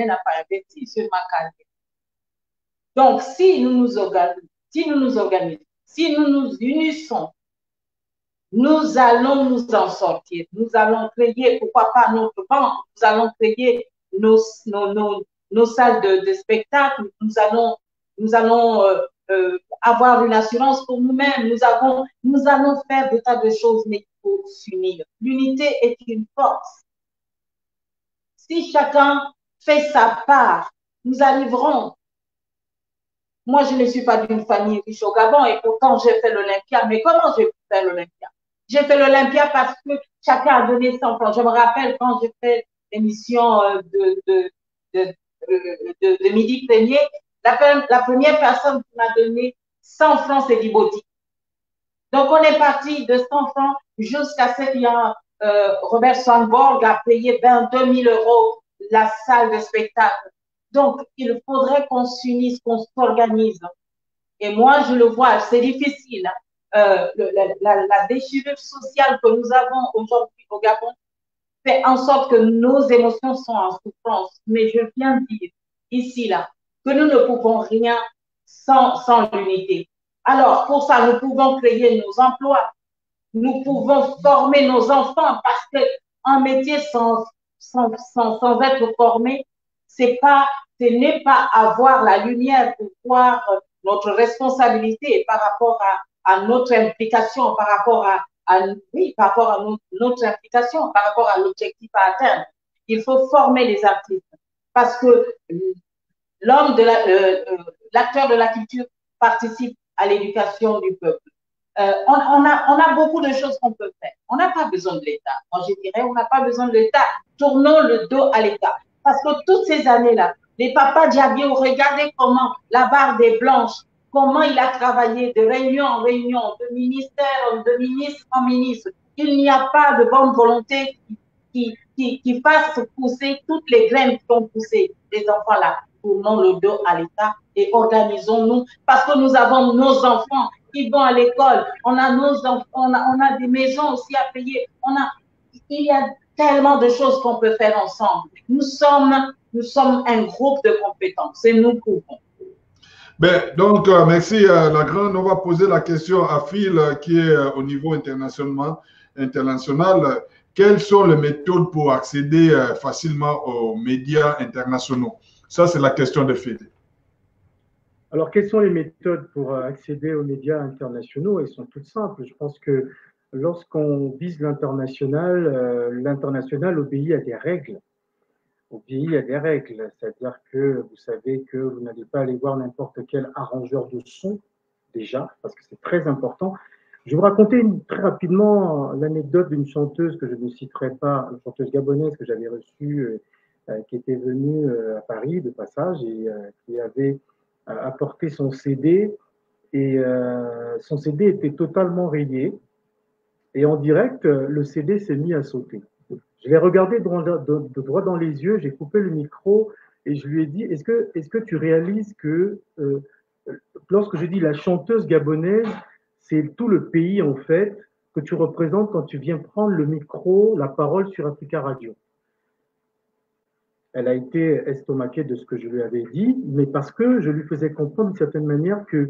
Gabonais n'a pas investi sur ma carrière. Donc, si nous nous organisons, si nous nous unissons, nous allons nous en sortir. Nous allons créer, pourquoi pas notre banque, nous allons créer nos salles de spectacle, nous allons avoir une assurance pour nous-mêmes, nous allons faire des tas de choses, mais il faut s'unir. L'unité est une force. Si chacun fait sa part, nous arriverons. Moi, je ne suis pas d'une famille riche au Gabon et pourtant j'ai fait l'Olympia. Mais comment j'ai fait l'Olympia? J'ai fait l'Olympia parce que chacun a donné 100 francs. Je me rappelle quand j'ai fait l'émission de Midi Premier, la première personne qui m'a donné 100 francs, c'est Diboti. Donc, on est parti de 100 francs jusqu'à ce qu'il y a Robert Swanborg a payé 22 000 € la salle de spectacle. Donc, il faudrait qu'on s'unisse, qu'on s'organise. Et moi, je le vois, c'est difficile. La déchirure sociale que nous avons aujourd'hui au Gabon fait en sorte que nos émotions sont en souffrance. Mais je viens dire ici, là, que nous ne pouvons rien sans l'unité. Alors, pour ça, nous pouvons créer nos emplois. Nous pouvons former nos enfants parce qu'un métier sans être formé, ce n'est pas avoir la lumière pour voir notre responsabilité par rapport à notre implication, par rapport à notre implication, par rapport à l'objectif à atteindre. Il faut former les artistes parce que l'acteur de la culture participe à l'éducation du peuple. On a beaucoup de choses qu'on peut faire. On n'a pas besoin de l'État. Moi, je dirais, on n'a pas besoin de l'État. Tournons le dos à l'État. Parce que toutes ces années-là, les papas Diabio, regardez comment la barre des blanches, comment il a travaillé de réunion en réunion, de ministère en ministre. Il n'y a pas de bonne volonté qui fasse pousser toutes les graines qui ont poussé les enfants-là. Tournons le dos à l'État et organisons-nous parce que nous avons nos enfants qui vont à l'école, on a des maisons aussi à payer, il y a tellement de choses qu'on peut faire ensemble. Nous sommes un groupe de compétences et nous pouvons. Ben, donc, merci Lagrande. On va poser la question à Phil qui est au niveau international. Quelles sont les méthodes pour accéder facilement aux médias internationaux? Ça, c'est la question de Phil. Alors, quelles sont les méthodes pour accéder aux médias internationaux? Elles sont toutes simples. Je pense que lorsqu'on vise l'international, l'international obéit à des règles. C'est-à-dire que vous savez que vous n'allez pas aller voir n'importe quel arrangeur de son, déjà, parce que c'est très important. Je vais vous raconter très rapidement l'anecdote d'une chanteuse que je ne citerai pas, une chanteuse gabonaise que j'avais reçue, qui était venue à Paris de passage et qui avait apporté son CD. Et son CD était totalement rayé. Et en direct, le CD s'est mis à sauter. Je l'ai regardé de droit dans les yeux, j'ai coupé le micro et je lui ai dit, est-ce que tu réalises que lorsque je dis la chanteuse gabonaise, c'est tout le pays en fait que tu représentes quand tu viens prendre le micro, la parole sur Africa Radio. Elle a été estomaquée de ce que je lui avais dit, mais parce que je lui faisais comprendre d'une certaine manière que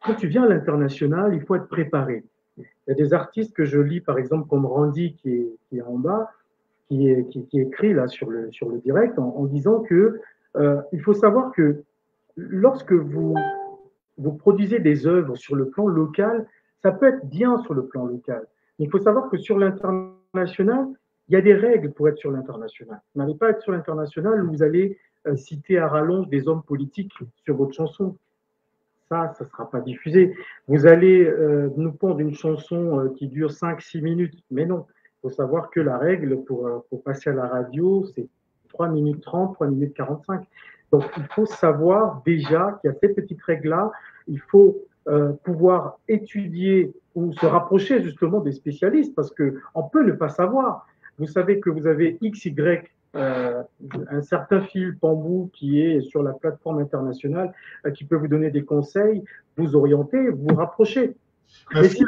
quand tu viens à l'international, il faut être préparé. Il y a des artistes que je lis, par exemple, comme Randy, qui est en bas, qui écrit là sur le direct en disant que il faut savoir que lorsque vous produisez des œuvres sur le plan local, ça peut être bien sur le plan local. Mais il faut savoir que sur l'international, il y a des règles pour être sur l'international. Vous n'allez pas être sur l'international où vous allez citer à rallonge des hommes politiques sur votre chanson. Ça ne sera pas diffusé. Vous allez nous pondre une chanson qui dure 5-6 minutes. Mais non, il faut savoir que la règle pour passer à la radio, c'est 3 minutes 30, 3 minutes 45. Donc, il faut savoir déjà qu'il y a ces petites règles-là. Il faut pouvoir étudier ou se rapprocher justement des spécialistes parce qu'on peut ne pas savoir. Vous savez que vous avez XY, un certain Phil Pambou qui est sur la plateforme internationale, qui peut vous donner des conseils, vous orienter, vous rapprocher. Mais Phil,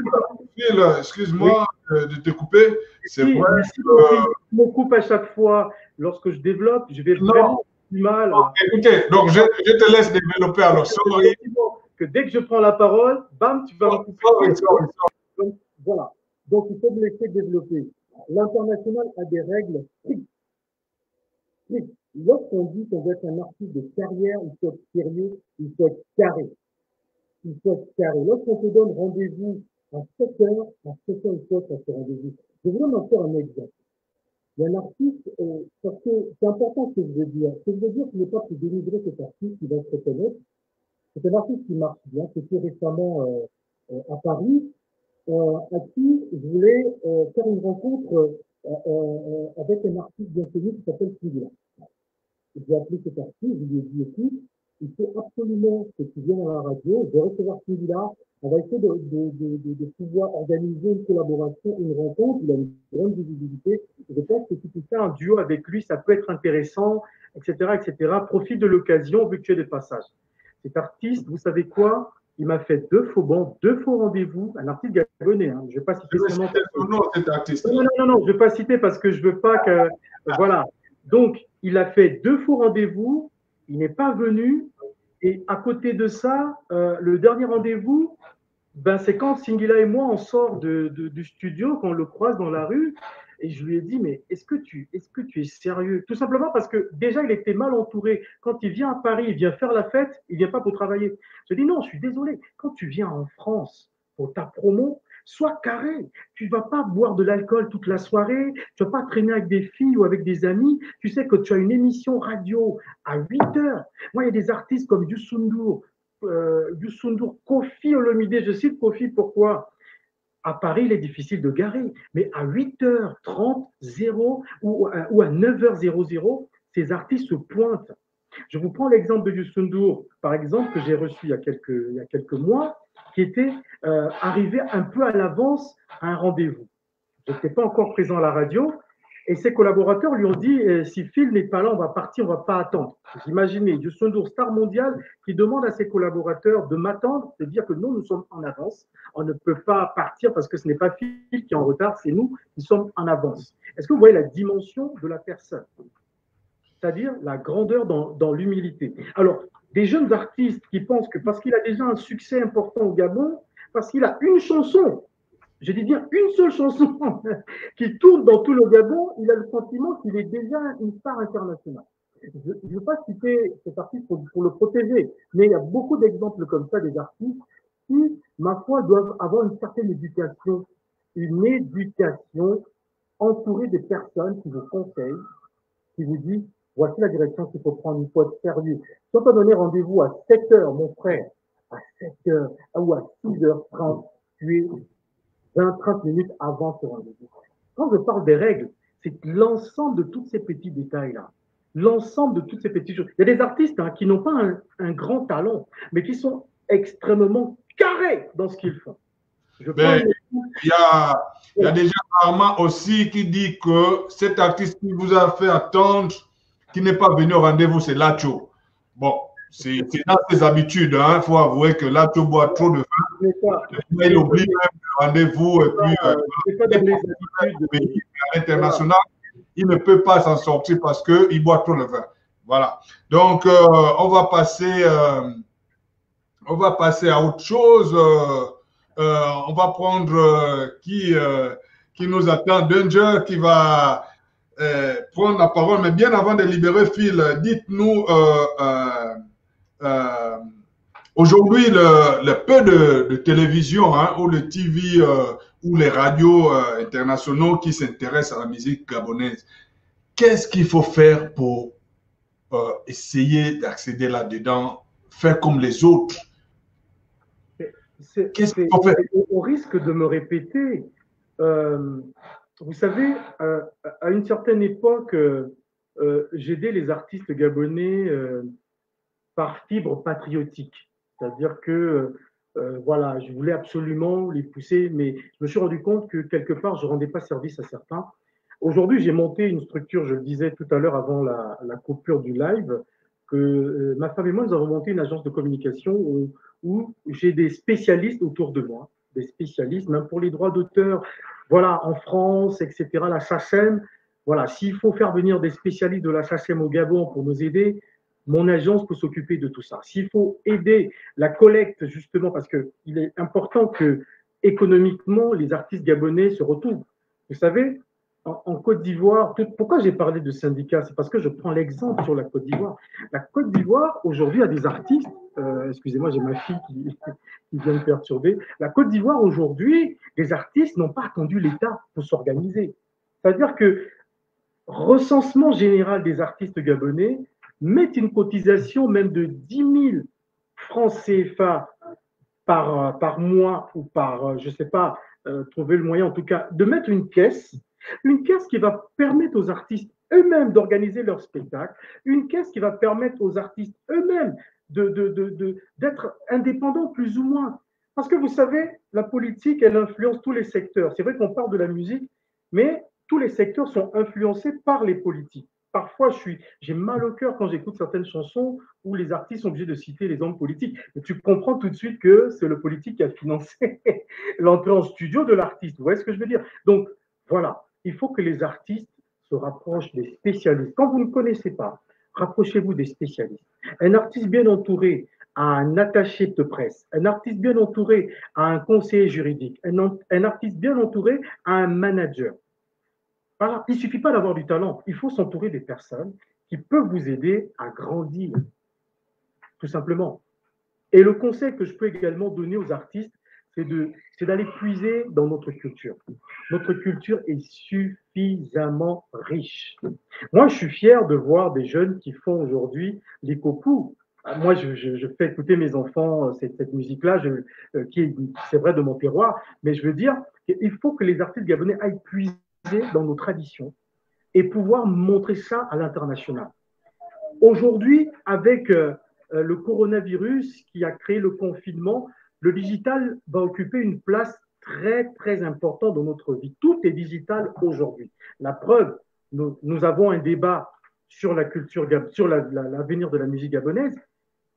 excuse-moi de te couper. C'est vrai. Si on me coupe à chaque fois lorsque je développe, je vais vraiment du mal à… Écoutez, donc je te laisse développer alors. Sorry. Que dès que je prends la parole, bam, tu vas me couper. Donc, voilà. Donc, il faut me laisser développer. L'international a des règles strictes. Lorsqu'on dit qu'on veut être un artiste de carrière, il faut être sérieux, il faut être carré. Il faut être carré. Lorsqu'on te donne rendez-vous à 7 heures, il faut être à ce rendez-vous. Je vais vous faire un exemple. Il y a un artiste, parce que c'est important ce que je veux dire. Ce que je veux dire, ce n'est pas pour dénigrer cet artiste qui va se reconnaître. C'est un artiste qui marche bien, qui était récemment à Paris, à qui je voulais faire une rencontre avec un artiste bien connu qui s'appelle Sylvia. J'ai appelé cet artiste, je lui ai dit, écoute, il faut absolument que tu viennes à la radio, je vais recevoir Sylvia, on va essayer de pouvoir organiser une collaboration, une rencontre, il a une grande visibilité, je pense que si tu fais un duo avec lui, ça peut être intéressant, etc., etc. Profite de l'occasion, vu que tu es de passage. Cet artiste, vous savez quoi? Il m'a fait 2 faux bons, 2 faux rendez-vous, un artiste gabonais, hein. Je ne vais pas citer son nom. Cet artiste. Non, je ne vais pas citer parce que je ne veux pas que… Voilà. Donc, il a fait 2 faux rendez-vous, il n'est pas venu, et à côté de ça, le dernier rendez-vous, ben, c'est quand Singila et moi, on sort du studio, qu'on le croise dans la rue, et je lui ai dit, mais est-ce que tu es sérieux? Tout simplement parce que déjà, il était mal entouré. Quand il vient à Paris, il vient faire la fête, il ne vient pas pour travailler. Je dis, non, je suis désolé. Quand tu viens en France pour ta promo, sois carré. Tu ne vas pas boire de l'alcool toute la soirée, tu ne vas pas traîner avec des filles ou avec des amis. Tu sais que tu as une émission radio à 8 heures. Moi, il y a des artistes comme Youssou N'Dour, Kofi Olomide, je cite Kofi, pourquoi? À Paris, il est difficile de garer, mais à 8h30, 0 ou à 9h00, ces artistes se pointent. Je vous prends l'exemple de Youssou N'Dour, par exemple, que j'ai reçu il y a quelques mois, qui était arrivé un peu à l'avance à un rendez-vous. Je n'étais pas encore présent à la radio, et ses collaborateurs lui ont dit si Phil n'est pas là, on va partir, on ne va pas attendre. Vous imaginez, Youssou N'Dour, star mondial, qui demande à ses collaborateurs de m'attendre, de dire que nous sommes en avance. On ne peut pas partir parce que ce n'est pas Phil qui est en retard, c'est nous qui sommes en avance. Est-ce que vous voyez la dimension de la personne? C'est-à-dire la grandeur dans l'humilité. Alors, des jeunes artistes qui pensent que parce qu'il a déjà un succès important au Gabon, parce qu'il a une chanson, je dis bien une seule chanson qui tourne dans tout le Gabon, il a le sentiment qu'il est déjà une star internationale. Je ne veux pas citer cet artiste pour le protéger, mais il y a beaucoup d'exemples comme ça des artistes qui, ma foi, doivent avoir une certaine éducation entourée des personnes qui vous conseillent, qui vous disent voici la direction qu'il faut prendre, il faut être sérieux. Si on peut donner rendez-vous à 7 heures, mon frère, à 7 heures ou à 6h30, tu es 20-30 minutes avant ce rendez-vous. Quand je parle des règles, c'est l'ensemble de tous ces petits détails-là. L'ensemble de toutes ces petites choses. Il y a des artistes qui n'ont pas un grand talent, mais qui sont extrêmement carrés dans ce qu'ils font. Il y a déjà Armand aussi qui dit que cet artiste qui vous a fait attendre, qui n'est pas venu au rendez-vous, c'est Lacho. Bon, c'est dans ses habitudes. Il faut avouer que Lacho boit trop de vin. Il oublie même le rendez-vous. Et puis, à l'international, il ne peut pas s'en sortir parce qu'il boit trop de vin. Voilà. Donc, on va passer à autre chose. On va prendre qui nous attend. Danger qui va prendre la parole. Mais bien avant de libérer Phil, dites-nous aujourd'hui le peu de télévision ou le TV ou les radios internationaux qui s'intéressent à la musique gabonaise. Qu'est-ce qu'il faut faire pour essayer d'accéder là-dedans, faire comme les autres? Au risque de me répéter, vous savez, à une certaine époque, j'aidais les artistes gabonais par fibre patriotique. C'est-à-dire que, voilà, je voulais absolument les pousser, mais je me suis rendu compte que quelque part, je ne rendais pas service à certains. Aujourd'hui, j'ai monté une structure, je le disais tout à l'heure avant la coupure du live, que ma femme et moi, nous avons monté une agence de communication où j'ai des spécialistes autour de moi, des spécialistes, même pour les droits d'auteur, voilà, en France, etc., la SACEM, Voilà, s'il faut faire venir des spécialistes de la SACEM au Gabon pour nous aider, mon agence peut s'occuper de tout ça. S'il faut aider la collecte, justement, parce qu'il est important que économiquement, les artistes gabonais se retrouvent. Vous savez, en Côte d'Ivoire, pourquoi j'ai parlé de syndicats? C'est parce que je prends l'exemple sur la Côte d'Ivoire. La Côte d'Ivoire, aujourd'hui, a des artistes, excusez-moi, j'ai ma fille qui vient me perturber. La Côte d'Ivoire, aujourd'hui, les artistes n'ont pas attendu l'État pour s'organiser. C'est-à-dire que recensement général des artistes gabonais met une cotisation même de 10 000 francs CFA par mois ou par, je ne sais pas, trouver le moyen en tout cas, de mettre une caisse qui va permettre aux artistes eux-mêmes d'organiser leur spectacle, une caisse qui va permettre aux artistes eux-mêmes d'être indépendants plus ou moins. Parce que vous savez, la politique, elle influence tous les secteurs. C'est vrai qu'on parle de la musique, mais tous les secteurs sont influencés par les politiques. Parfois, j'ai mal au cœur quand j'écoute certaines chansons où les artistes sont obligés de citer les hommes politiques. Et tu comprends tout de suite que c'est le politique qui a financé l'entrée en studio de l'artiste. Vous voyez ce que je veux dire? Donc, voilà, il faut que les artistes se rapprochent des spécialistes. Quand vous ne connaissez pas, rapprochez-vous des spécialistes. Un artiste bien entouré a un attaché de presse, un artiste bien entouré a un conseiller juridique, un artiste bien entouré a un manager. Voilà. Il ne suffit pas d'avoir du talent, il faut s'entourer des personnes qui peuvent vous aider à grandir, tout simplement. Et le conseil que je peux également donner aux artistes, c'est d'aller puiser dans notre culture. Notre culture est suffisamment riche. Moi, je suis fier de voir des jeunes qui font aujourd'hui les copous. Moi, je fais écouter mes enfants cette musique-là, qui est, c'est vrai, de mon terroir, mais je veux dire qu'il faut que les artistes gabonais aillent puiser dans nos traditions et pouvoir montrer ça à l'international. Aujourd'hui, avec le coronavirus qui a créé le confinement, le digital va occuper une place très, très importante dans notre vie. Tout est digital aujourd'hui. La preuve, nous avons un débat sur la culture, sur l'avenir de la musique gabonaise.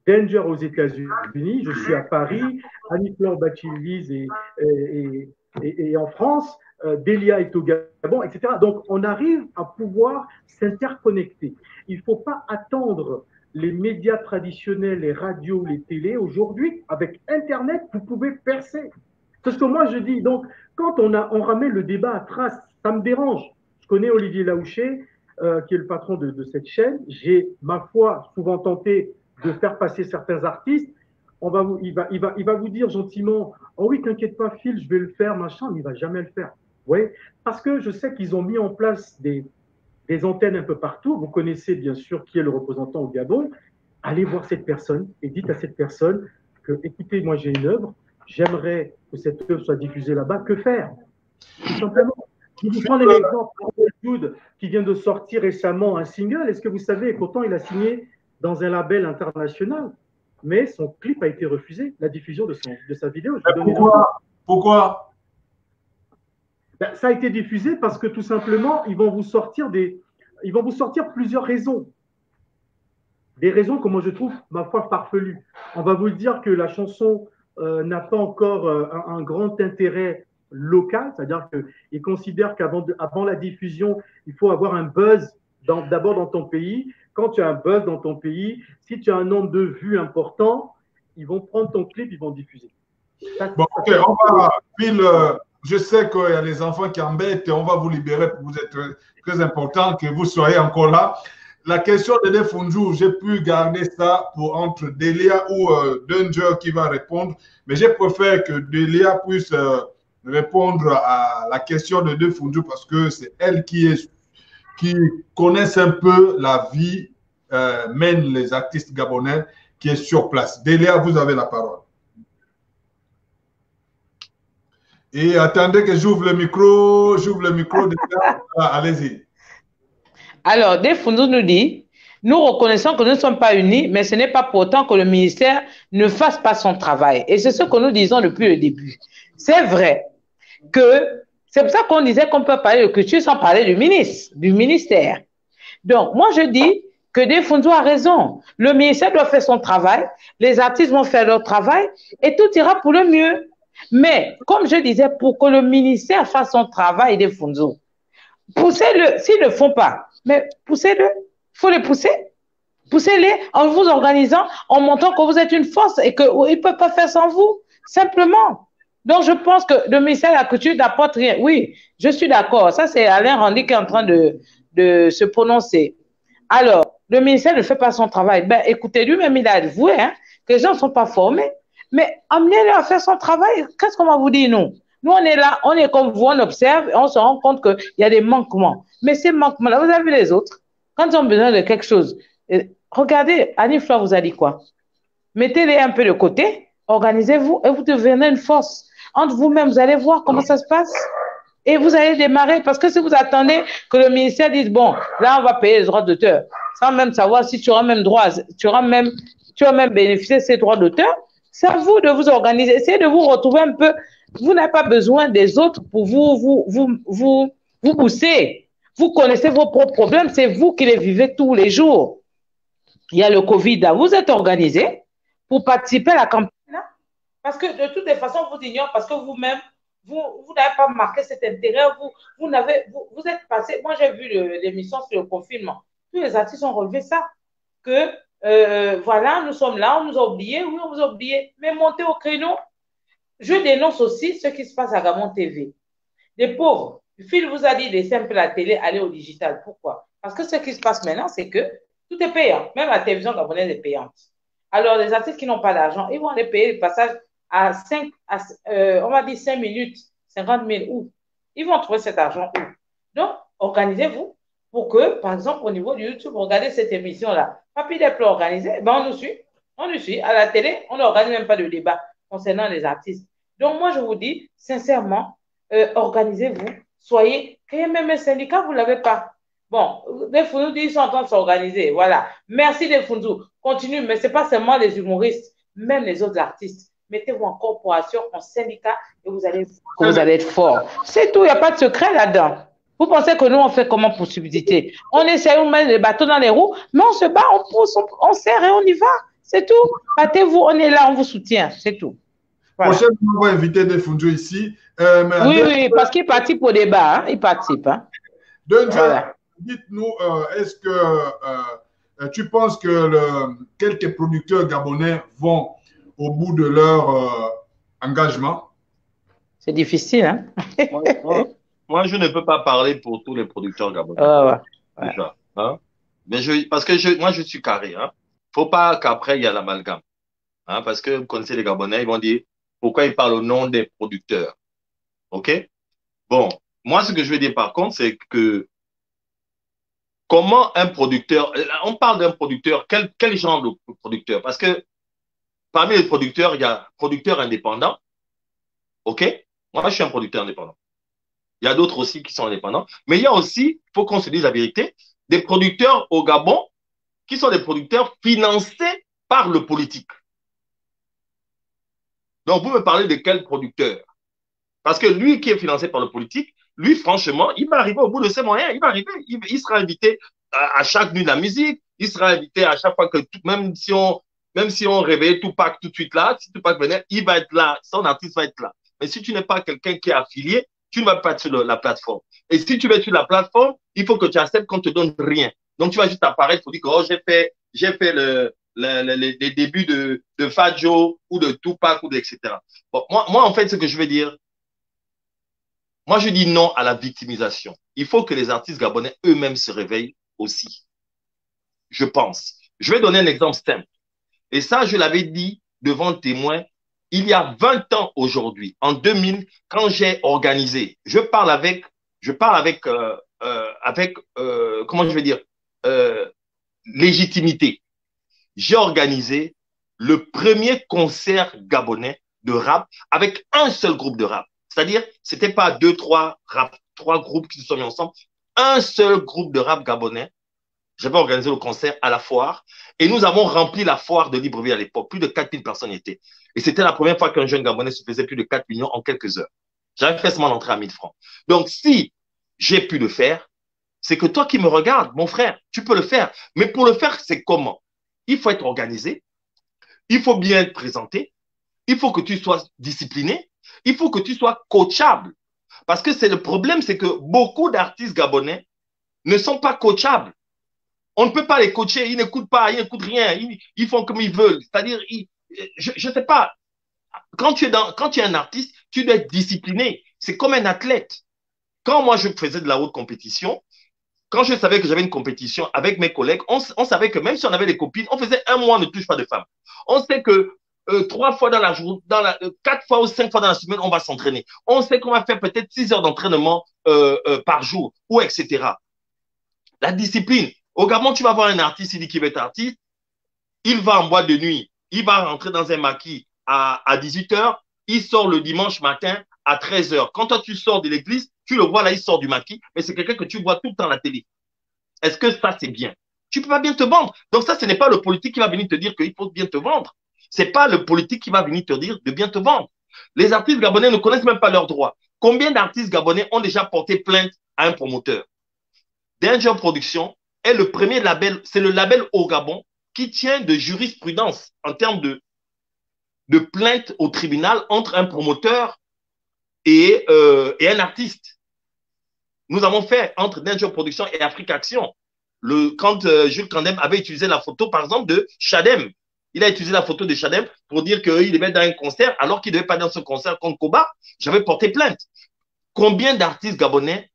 Danger aux États-Unis, je suis à Paris, Annie-Fleur Bachilise et en France, Delia est au Gabon, etc. Donc, on arrive à pouvoir s'interconnecter. Il ne faut pas attendre les médias traditionnels, les radios, les télés. Aujourd'hui, avec Internet, vous pouvez percer. C'est ce que moi je dis. Donc, quand on ramène le débat à trace, ça me dérange. Je connais Olivier Laouché, qui est le patron de cette chaîne. J'ai, ma foi, souvent tenté de faire passer certains artistes. Il va vous dire gentiment, oh oui, t'inquiète pas, Phil, je vais le faire, machin, mais il ne va jamais le faire. Ouais, parce que je sais qu'ils ont mis en place des antennes un peu partout. Vous connaissez bien sûr qui est le représentant au Gabon. Allez voir cette personne et dites à cette personne que, écoutez, moi j'ai une œuvre, j'aimerais que cette œuvre soit diffusée là-bas. Que faire? Tout simplement. Je vous prends l'exemple de Jude qui vient de sortir récemment un single. Est-ce que vous savez, pourtant il a signé dans un label international, mais son clip a été refusé, la diffusion de sa vidéo. Pourquoi? Ben, ça a été diffusé parce que tout simplement, ils vont vous sortir plusieurs raisons. Des raisons que moi je trouve, ma foi, farfelues. On va vous dire que la chanson n'a pas encore un grand intérêt local, c'est-à-dire qu'ils considèrent qu'avant la diffusion, il faut avoir un buzz d'abord dans ton pays. Quand tu as un buzz dans ton pays, si tu as un nombre de vues important, ils vont prendre ton clip, ils vont diffuser. Bon, ok, on va, Phil, je sais qu'il y a les enfants qui embêtent, on va vous libérer, vous êtes très important que vous soyez encore là. La question de Defunju, j'ai pu garder ça pour entre Delia ou Danger qui va répondre, mais je préfère que Delia puisse répondre à la question de Defunju parce que c'est elle qui connaît un peu la vie, mène les artistes gabonais, qui est sur place. Delia, vous avez la parole. Et attendez que j'ouvre le micro, allez-y. Alors, Defunju nous dit, nous reconnaissons que nous ne sommes pas unis, mais ce n'est pas pour autant que le ministère ne fasse pas son travail. Et c'est ce que nous disons depuis le début. C'est vrai que c'est pour ça qu'on disait qu'on peut parler de culture sans parler du ministère. Donc, moi, je dis que Defunju a raison. Le ministère doit faire son travail, les artistes vont faire leur travail et tout ira pour le mieux. Mais, comme je disais, pour que le ministère fasse son travail, Defunju, poussez-le. S'ils ne le font pas, mais poussez-le. Il faut les pousser. Poussez-les en vous organisant, en montrant que vous êtes une force et qu'ils ne peuvent pas faire sans vous, simplement. Donc, je pense que le ministère de la Culture n'apporte rien. Oui, je suis d'accord. Ça, c'est Alain Randy qui est en train de se prononcer. Alors, le ministère ne fait pas son travail. Ben, écoutez, lui-même, il a avoué que les gens ne sont pas formés. Mais amenez-le à faire son travail. Qu'est-ce qu'on va vous dire, nous? Nous, on est là, on est comme vous, on observe et on se rend compte qu'il y a des manquements. Mais ces manquements-là, vous avez vu les autres, quand ils ont besoin de quelque chose, regardez, Annie Fleur vous a dit quoi? Mettez-les un peu de côté, organisez-vous et vous devenez une force. Entre vous-même, vous allez voir comment ça se passe. Et vous allez démarrer, parce que si vous attendez que le ministère dise, bon, là, on va payer les droits d'auteur, sans même savoir si tu auras même droit, tu auras même bénéficié de ces droits d'auteur, c'est à vous de vous organiser. Essayez de vous retrouver un peu. Vous n'avez pas besoin des autres pour vous pousser. Vous connaissez vos propres problèmes, c'est vous qui les vivez tous les jours. Il y a le Covid là. Vous êtes organisé pour participer à la campagne là, parce que de toutes les façons, vous ignorez, parce que vous-même, vous n'avez pas marqué cet intérêt, vous êtes passé. Moi, j'ai vu l'émission sur le confinement. Tous les artistes ont relevé ça. Que voilà, nous sommes là, on nous a oubliés, oui, on vous a oubliés. Mais montez au créneau. Je dénonce aussi ce qui se passe à Gabon TV. Les pauvres. Phil vous a dit laissez un peu la télé, aller au digital. Pourquoi? Parce que ce qui se passe maintenant, c'est que tout est payant. Même la télévision gabonaise est payante. Alors, les artistes qui n'ont pas d'argent, ils vont aller payer le passage à 5, on va dire 5 minutes, 50 000 où? Ils vont trouver cet argent où? Donc, organisez-vous pour que, par exemple, au niveau de YouTube, regardez cette émission-là. Papi des plans organisés, ben on nous suit. On nous suit. À la télé, on n'organise même pas de débat concernant les artistes. Donc, moi, je vous dis, sincèrement, organisez-vous. Soyez, créez même un syndicat, vous ne l'avez pas. Bon, les Fundou disent qu'ils sont en train de s'organiser. Voilà. Merci les Fundou. Continue, mais ce n'est pas seulement les humoristes, même les autres artistes. Mettez-vous en corporation, en syndicat, et vous allez être fort. C'est tout, il n'y a pas de secret là-dedans. Vous pensez que nous, on fait comment pour subsister? On essaie, on met les bateaux dans les roues, mais on se bat, on pousse, on serre et on y va. C'est tout. Battez-vous, on est là, on vous soutient. C'est tout. Voilà. Prochainement, on va inviter des Fundou ici. Oui, parce qu'il participe au débat. Hein, il participe. Hein. Voilà. Dites-nous, est-ce que tu penses que quelques producteurs gabonais vont au bout de leur engagement? C'est difficile, hein? Moi, je ne peux pas parler pour tous les producteurs gabonais. Ouais. Déjà, hein? Mais parce que moi, je suis carré. Hein? Faut pas qu'après, il y a l'amalgame. Hein? Parce que vous connaissez les Gabonais, ils vont dire pourquoi ils parlent au nom des producteurs. OK? Bon, moi, ce que je veux dire par contre, c'est que comment un producteur, on parle d'un producteur, quel genre de producteur? Parce que parmi les producteurs, il y a producteurs indépendants. OK? Moi, je suis un producteur indépendant. Il y a d'autres aussi qui sont indépendants. Mais il y a aussi, il faut qu'on se dise la vérité, des producteurs au Gabon qui sont des producteurs financés par le politique. Donc, vous me parlez de quel producteur? Parce que lui qui est financé par le politique, lui, franchement, il va arriver au bout de ses moyens. Il va arriver, il sera invité à chaque nuit de la musique. Il sera invité à chaque fois que, même si on réveillait Tupac tout de suite là, si Tupac venait, il va être là. Son artiste va être là. Mais si tu n'es pas quelqu'un qui est affilié, tu ne vas pas être sur la plateforme. Et si tu vas être sur la plateforme, il faut que tu acceptes qu'on ne te donne rien. Donc, tu vas juste apparaître pour dire que oh, j'ai fait les débuts de Fadjo ou de Tupac ou de etc. Bon, moi, en fait, ce que je veux dire, moi, je dis non à la victimisation. Il faut que les artistes gabonais eux-mêmes se réveillent aussi. Je pense. Je vais donner un exemple simple. Et ça, je l'avais dit devant témoin il y a 20 ans aujourd'hui, en 2000, quand j'ai organisé. Je parle avec comment je vais dire, légitimité. J'ai organisé le premier concert gabonais de rap avec un seul groupe de rap. C'est-à-dire, c'était pas trois groupes qui se sont mis ensemble. Un seul groupe de rap gabonais. J'avais organisé le concert à la foire et nous avons rempli la foire de Libreville à l'époque. Plus de 4000 personnes y étaient. Et c'était la première fois qu'un jeune Gabonais se faisait plus de 4 millions en quelques heures. J'avais fait seulement l'entrée à 1000 francs. Donc, si j'ai pu le faire, c'est que toi qui me regardes, mon frère, tu peux le faire. Mais pour le faire, c'est comment? Il faut être organisé. Il faut bien être présenté. Il faut que tu sois discipliné. Il faut que tu sois coachable. Parce que c'est le problème, c'est que beaucoup d'artistes gabonais ne sont pas coachables. On ne peut pas les coacher, ils n'écoutent pas, ils n'écoutent rien, ils font comme ils veulent. C'est-à-dire, je ne sais pas, quand tu es un artiste, tu dois être discipliné. C'est comme un athlète. Quand moi, je faisais de la haute compétition, quand je savais que j'avais une compétition avec mes collègues, on savait que même si on avait des copines, on faisait un mois, on ne touche pas de femmes. On sait que 3 fois dans la journée, 4 fois ou 5 fois dans la semaine, on va s'entraîner. On sait qu'on va faire peut-être 6 heures d'entraînement par jour, ou etc. La discipline. Au Gabon, tu vas voir un artiste, il dit qu'il va être artiste, il va en boîte de nuit, il va rentrer dans un maquis à 18 heures, il sort le dimanche matin à 13 heures. Quand toi, tu sors de l'église, tu le vois là, il sort du maquis, mais c'est quelqu'un que tu vois tout le temps à la télé. Est-ce que ça, c'est bien? Tu ne peux pas bien te vendre. Donc ça, ce n'est pas le politique qui va venir te dire qu'il faut bien te vendre. Ce n'est pas le politique qui va venir te dire de bien te vendre. Les artistes gabonais ne connaissent même pas leurs droits. Combien d'artistes gabonais ont déjà porté plainte à un promoteur? Danger Production est le premier label, c'est le label au Gabon qui tient de jurisprudence en termes de plainte au tribunal entre un promoteur et un artiste. Nous avons fait entre Danger Production et Africa Action. Quand Jules Kandem avait utilisé la photo, par exemple, de Chadem, il a utilisé la photo de Chadem pour dire qu'il devait être dans un concert alors qu'il ne devait pas dans ce concert contre Koba. J'avais porté plainte. Combien d'artistes gabonais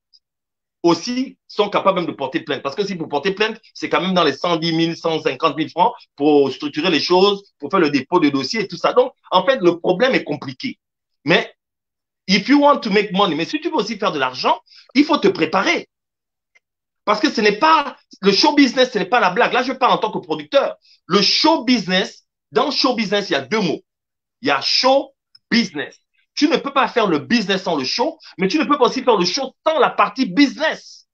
aussi sont capables même de porter plainte? Parce que si pour porter plainte, c'est quand même dans les 110 000, 150 000 francs pour structurer les choses, pour faire le dépôt de dossier et tout ça. Donc, en fait, le problème est compliqué. Mais if you want to make money, mais si tu veux aussi faire de l'argent, il faut te préparer. Parce que ce n'est pas, le show business, ce n'est pas la blague. Là, je parle en tant que producteur. Le show business, dans show business, il y a 2 mots. Il y a show business. Tu ne peux pas faire le business sans le show, mais tu ne peux pas aussi faire le show sans la partie business.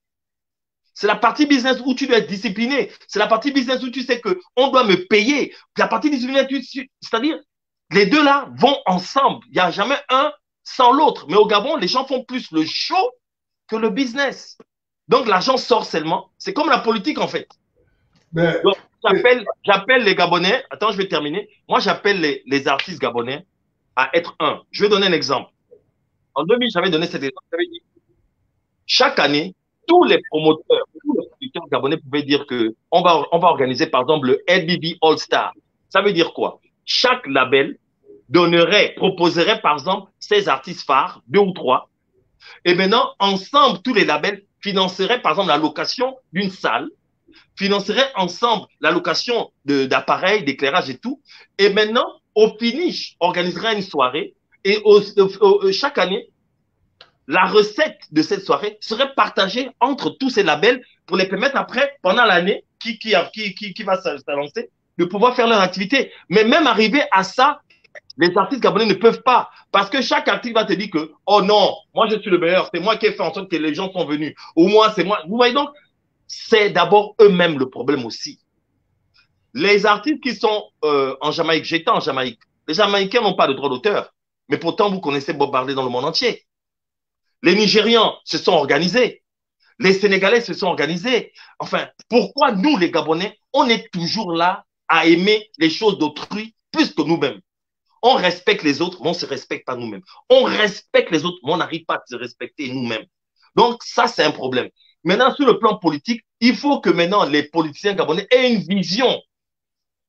C'est la partie business où tu dois être discipliné. C'est la partie business où tu sais qu'on doit me payer. La partie discipliné, c'est-à-dire, les deux là vont ensemble. Il n'y a jamais un sans l'autre. Mais au Gabon, les gens font plus le show que le business. Donc, l'argent sort seulement. C'est comme la politique, en fait. Mais, donc, j'appelle les Gabonais. Attends, je vais terminer. Moi, j'appelle les artistes gabonais à être un. Je vais donner un exemple. En 2000, j'avais donné cet exemple. J'avais dit, chaque année, tous les promoteurs, tous les producteurs gabonais pouvaient dire que on va organiser, par exemple, le LBB All Star. Ça veut dire quoi? Chaque label proposerait, par exemple, 16 artistes phares, 2 ou 3. Et maintenant, ensemble, tous les labels financeraient, par exemple, la location d'une salle, financeraient ensemble la location d'appareils, d'éclairage et tout. Et maintenant, au finish, organiserait une soirée et chaque année, la recette de cette soirée serait partagée entre tous ces labels pour les permettre après, pendant l'année, qui va s'avancer, de pouvoir faire leur activité. Mais même arrivé à ça, les artistes gabonais ne peuvent pas. Parce que chaque artiste va te dire que, oh non, moi je suis le meilleur, c'est moi qui ai fait en sorte que les gens sont venus. Ou moi, c'est moi. Vous voyez donc, c'est d'abord eux-mêmes le problème aussi. Les artistes qui sont en Jamaïque, j'étais en Jamaïque, les Jamaïcains n'ont pas de droit d'auteur. Mais pourtant, vous connaissez Bob Marley dans le monde entier. Les Nigérians se sont organisés. Les Sénégalais se sont organisés. Enfin, pourquoi nous, les Gabonais, on est toujours là à aimer les choses d'autrui plus que nous-mêmes? On respecte les autres, mais on ne se respecte pas nous-mêmes. On respecte les autres, mais on n'arrive pas à se respecter nous-mêmes. Donc, ça, c'est un problème. Maintenant, sur le plan politique, il faut que maintenant les politiciens gabonais aient une vision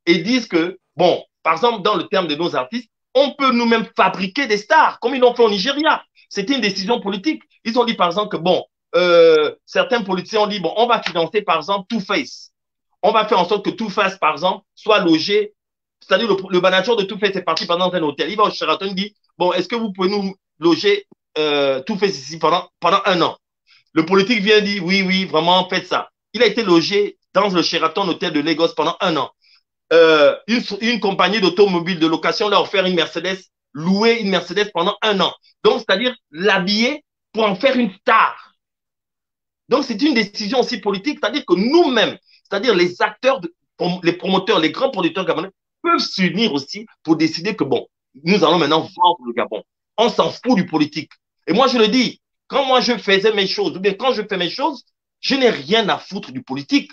et disent que, bon, par exemple, dans le terme de nos artistes, on peut nous-mêmes fabriquer des stars, comme ils l'ont fait au Nigeria. C'était une décision politique. Ils ont dit, par exemple, que, bon, certains politiciens ont dit, bon, on va financer, par exemple, Two-Face. On va faire en sorte que Two-Face, par exemple, soit logé. C'est-à-dire, le manager de Two-Face est parti pendant un hôtel. Il va au Sheraton, il dit, bon, est-ce que vous pouvez nous loger Two-Face ici pendant 1 an? Le politique vient dire, oui, vraiment, faites ça. Il a été logé dans le Sheraton Hôtel de Lagos pendant 1 an. Une compagnie d'automobile de location leur a offert une Mercedes, louer une Mercedes pendant 1 an. Donc, c'est-à-dire l'habiller pour en faire une star. Donc, c'est une décision aussi politique, c'est-à-dire que nous-mêmes, c'est-à-dire les acteurs, les promoteurs, les grands producteurs gabonais peuvent s'unir aussi pour décider que, bon, nous allons maintenant vendre le Gabon. On s'en fout du politique. Et moi, je le dis, quand moi je faisais mes choses, ou bien quand je fais mes choses, je n'ai rien à foutre du politique.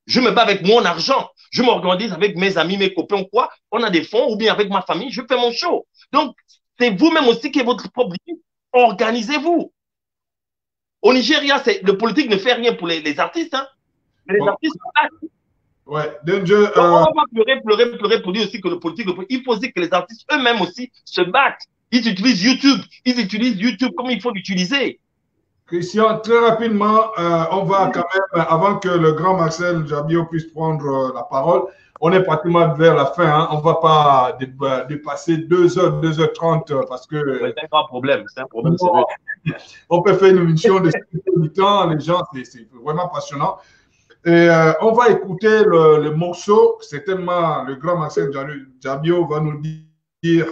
Je me bats avec mon argent. Je m'organise avec mes amis, mes copains ou quoi. On a des fonds, ou bien avec ma famille, je fais mon show. Donc, c'est vous-même aussi qui est votre propre équipe. Organisez-vous. Au Nigeria, le politique ne fait rien pour les artistes. Hein. Mais les artistes se battent. Ouais, Danger. Donc, on va pas pleurer pour dire aussi que le politique, il faut aussi que les artistes eux-mêmes aussi se battent. Ils utilisent YouTube comme il faut l'utiliser. Christian, très rapidement, on va quand même, avant que le grand Marcel Jabio puisse prendre la parole, on est pratiquement vers la fin. Hein. On ne va pas dépasser 2h, 2h30 parce que. C'est un grand problème. C'est un problème sérieux. On peut faire une émission de 5 temps. Les gens, c'est vraiment passionnant. Et on va écouter le morceau. Certainement, le grand Marcel Jabio va nous dire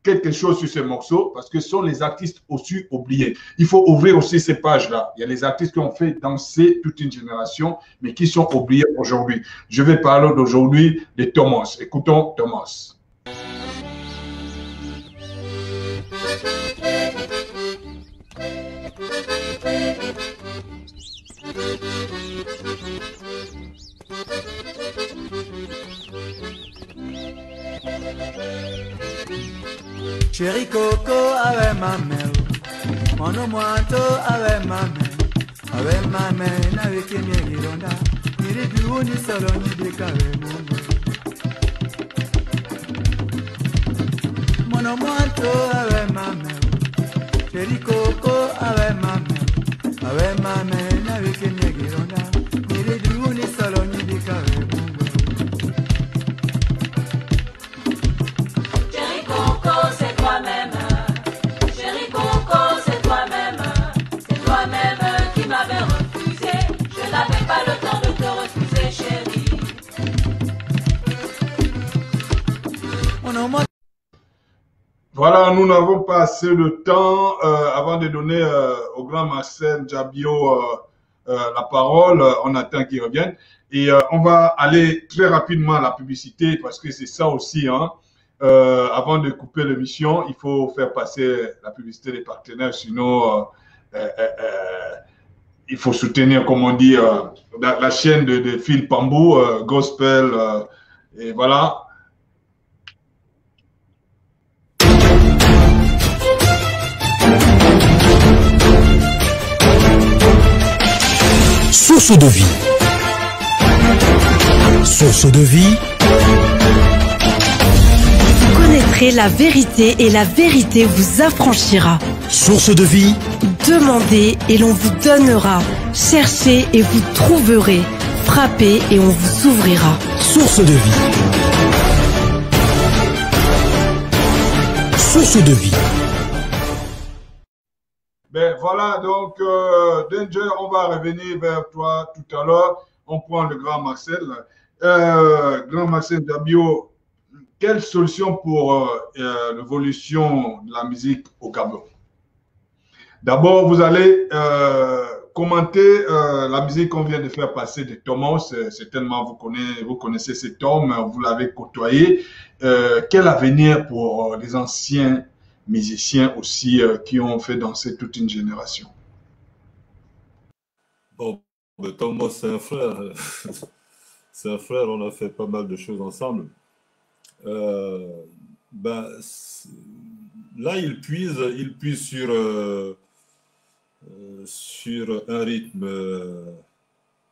quelque chose sur ce morceau parce que ce sont les artistes aussi oubliés. Il faut ouvrir aussi ces pages-là. Il y a les artistes qui ont fait danser toute une génération, mais qui sont oubliés aujourd'hui. Je vais parler d'aujourd'hui de Thomas. Écoutons Thomas. Chéri Coco avec ma mère, mon moito avec ma mère, n'avec qui m'y ronda, ni de bureau ni salon ni de carré mon moito avec ma mère, chéri Coco avec ma mère, n'avec qui m'y ronda, ni de bureau ni salon ni de carré Voilà, nous n'avons pas assez de temps avant de donner au grand Marcel Jabio la parole. On attend qu'il revienne. Et on va aller très rapidement à la publicité parce que c'est ça aussi. Hein. Avant de couper l'émission, il faut faire passer la publicité des partenaires. Sinon, il faut soutenir, comme on dit, la chaîne de Phil Pambou, Gospel. Et voilà. Source de vie. Source de vie. Vous connaîtrez la vérité et la vérité vous affranchira. Source de vie. Demandez et l'on vous donnera. Cherchez et vous trouverez. Frappez et on vous ouvrira. Source de vie. Source de vie. Ben voilà, donc Danger, on va revenir vers toi tout à l'heure. On prend le grand Marcel. Grand Marcel Jabio, quelle solution pour l'évolution de la musique au Gabon? D'abord, vous allez commenter la musique qu'on vient de faire passer de Thomas. Certainement, vous connaissez cet homme, vous l'avez côtoyé. Quel avenir pour les anciens musiciens aussi qui ont fait danser toute une génération? Bon, Thomas, c'est un frère. C'est un frère, on a fait pas mal de choses ensemble. Ben, là, il puise sur un rythme,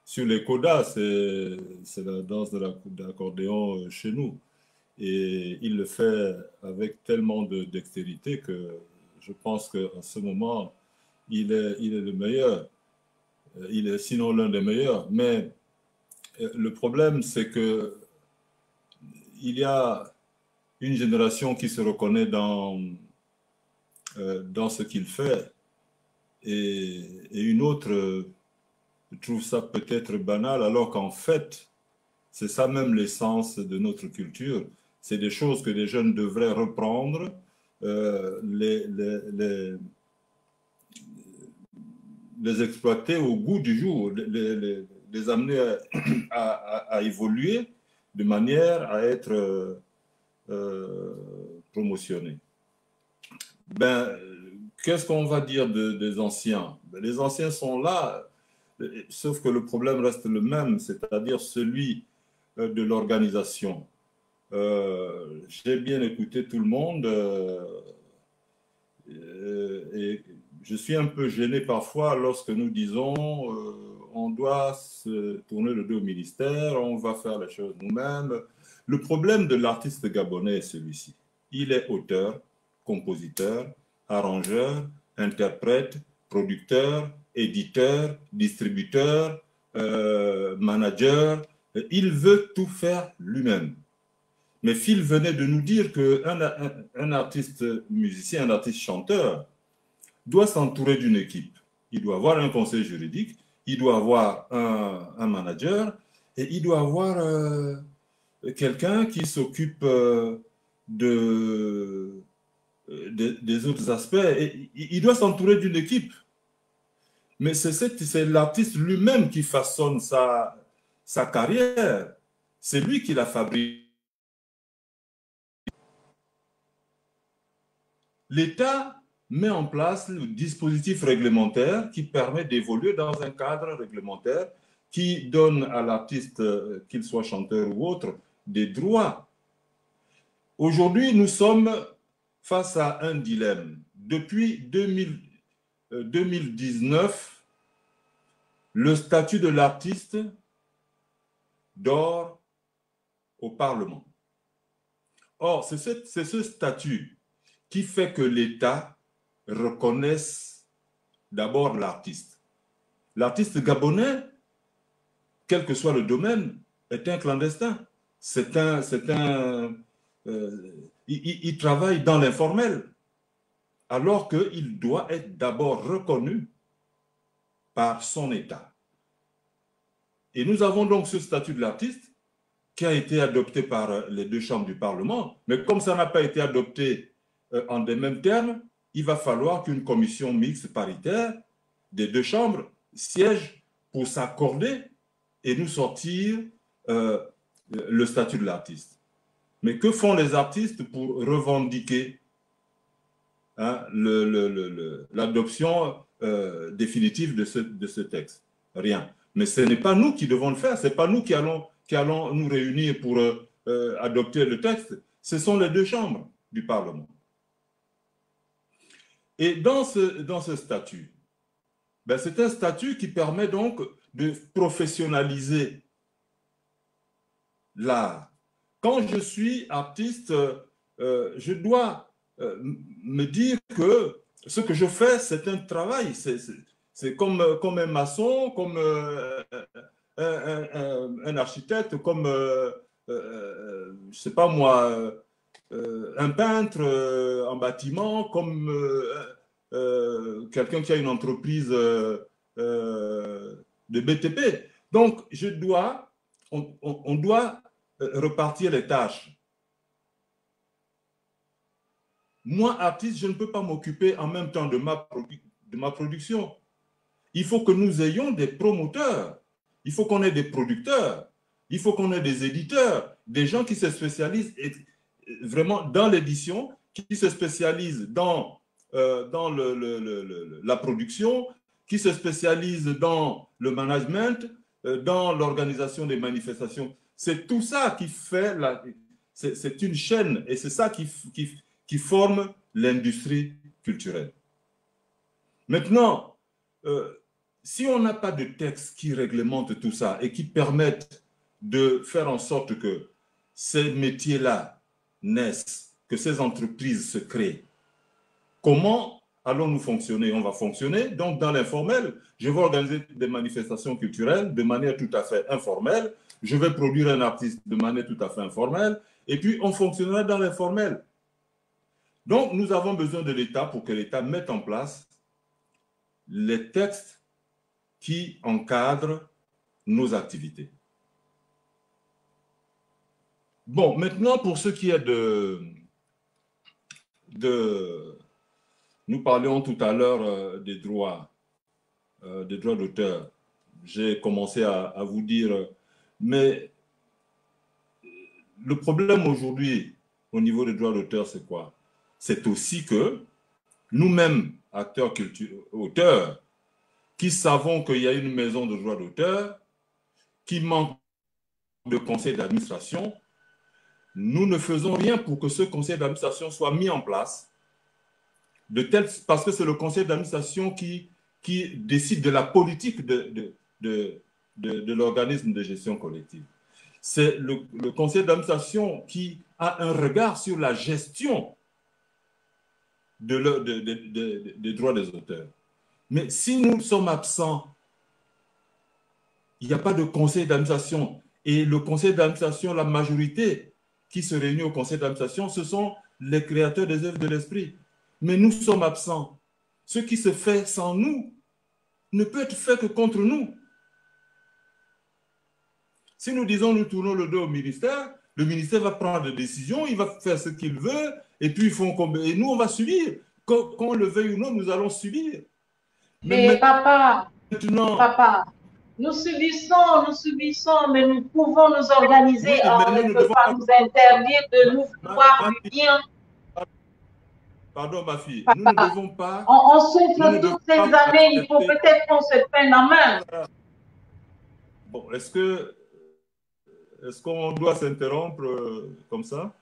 sur les codas, c'est la danse de l'accordéon chez nous. Et il le fait avec tellement de dextérité que je pense qu'en ce moment, il est le meilleur. Il est sinon l'un des meilleurs. Mais le problème, c'est que il y a une génération qui se reconnaît dans ce qu'il fait et une autre trouve ça peut-être banal, alors qu'en fait, c'est ça même l'essence de notre culture. C'est des choses que les jeunes devraient reprendre, les exploiter au goût du jour, les amener à évoluer de manière à être promotionnés. Ben, qu'est-ce qu'on va dire des anciens? Ben, les anciens sont là, sauf que le problème reste le même, c'est-à-dire celui de l'organisation. J'ai bien écouté tout le monde et je suis un peu gêné parfois lorsque nous disons on doit se tourner le dos au ministère, on va faire les choses nous-mêmes. Le problème de l'artiste gabonais est celui-ci. Il est auteur, compositeur, arrangeur, interprète, producteur, éditeur, distributeur, manager. Il veut tout faire lui-même. Mais Phil venait de nous dire qu'un artiste musicien, un artiste chanteur, doit s'entourer d'une équipe. Il doit avoir un conseil juridique, il doit avoir un manager et il doit avoir quelqu'un qui s'occupe des autres aspects. Et il doit s'entourer d'une équipe. Mais c'est l'artiste lui-même qui façonne sa carrière. C'est lui qui la fabrique. L'État met en place le dispositif réglementaire qui permet d'évoluer dans un cadre réglementaire qui donne à l'artiste, qu'il soit chanteur ou autre, des droits. Aujourd'hui, nous sommes face à un dilemme. Depuis 2019, le statut de l'artiste dort au Parlement. Or, c'est ce statut qui fait que l'État reconnaisse d'abord l'artiste. L'artiste gabonais, quel que soit le domaine, est un clandestin. Il travaille dans l'informel, alors qu'il doit être d'abord reconnu par son État. Et nous avons donc ce statut de l'artiste qui a été adopté par les deux chambres du Parlement, mais comme ça n'a pas été adopté en des mêmes termes, il va falloir qu'une commission mixte paritaire des deux chambres siège pour s'accorder et nous sortir le statut de l'artiste. Mais que font les artistes pour revendiquer l'adoption définitive de ce texte? Rien. Mais ce n'est pas nous qui devons le faire, ce n'est pas nous qui allons nous réunir pour adopter le texte, ce sont les deux chambres du Parlement. Et dans ce statut, ben c'est un statut qui permet donc de professionnaliser l'art. Quand je suis artiste, je dois me dire que ce que je fais, c'est un travail. C'est comme un maçon, comme un architecte, comme, je ne sais pas moi, un peintre en bâtiment, comme quelqu'un qui a une entreprise de BTP. Donc, on doit repartir les tâches. Moi, artiste, je ne peux pas m'occuper en même temps de ma production. Il faut que nous ayons des promoteurs, il faut qu'on ait des producteurs, il faut qu'on ait des éditeurs, des gens qui se spécialisent vraiment dans l'édition, qui se spécialisent dans la production, qui se spécialisent dans le management, dans l'organisation des manifestations. C'est tout ça qui fait, c'est une chaîne et c'est ça qui forme l'industrie culturelle. Maintenant, si on n'a pas de texte qui réglemente tout ça et qui permettent de faire en sorte que ces métiers-là naissent, que ces entreprises se créent, comment allons-nous fonctionner? On va fonctionner donc dans l'informel. Je vais organiser des manifestations culturelles de manière tout à fait informelle. Je vais produire un artiste de manière tout à fait informelle. Et puis, on fonctionnera dans l'informel. Donc, nous avons besoin de l'État pour que l'État mette en place les textes qui encadrent nos activités. Bon, maintenant, pour ce qui est nous parlions tout à l'heure des droits d'auteur. J'ai commencé à vous dire, mais le problème aujourd'hui au niveau des droits d'auteur, c'est quoi? C'est aussi que nous-mêmes, acteurs, auteurs, qui savons qu'il y a une maison de droits d'auteur, qui manque de conseil d'administration, nous ne faisons rien pour que ce conseil d'administration soit mis en place parce que c'est le conseil d'administration qui décide de la politique de l'organisme de gestion collective. C'est le conseil d'administration qui a un regard sur la gestion des droits des auteurs. Mais si nous sommes absents, il n'y a pas de conseil d'administration. Et le conseil d'administration, la majorité qui se réunit au conseil d'administration, ce sont les créateurs des œuvres de l'esprit. Mais nous sommes absents. Ce qui se fait sans nous ne peut être fait que contre nous. Si nous disons nous tournons le dos au ministère, le ministère va prendre des décisions, il va faire ce qu'il veut, et puis et nous on va subir. Qu'on le veuille ou non, nous allons subir. Mais papa, maintenant, papa, nous subissons, mais nous pouvons nous organiser. Oui, on ne peut pas nous interdire de nous voir du bien. Pardon, ma fille, Papa, nous ne devons pas... On souffre toutes ces années, il faut peut-être qu'on se prenne en main. Bon, est-ce qu'on doit s'interrompre comme ça?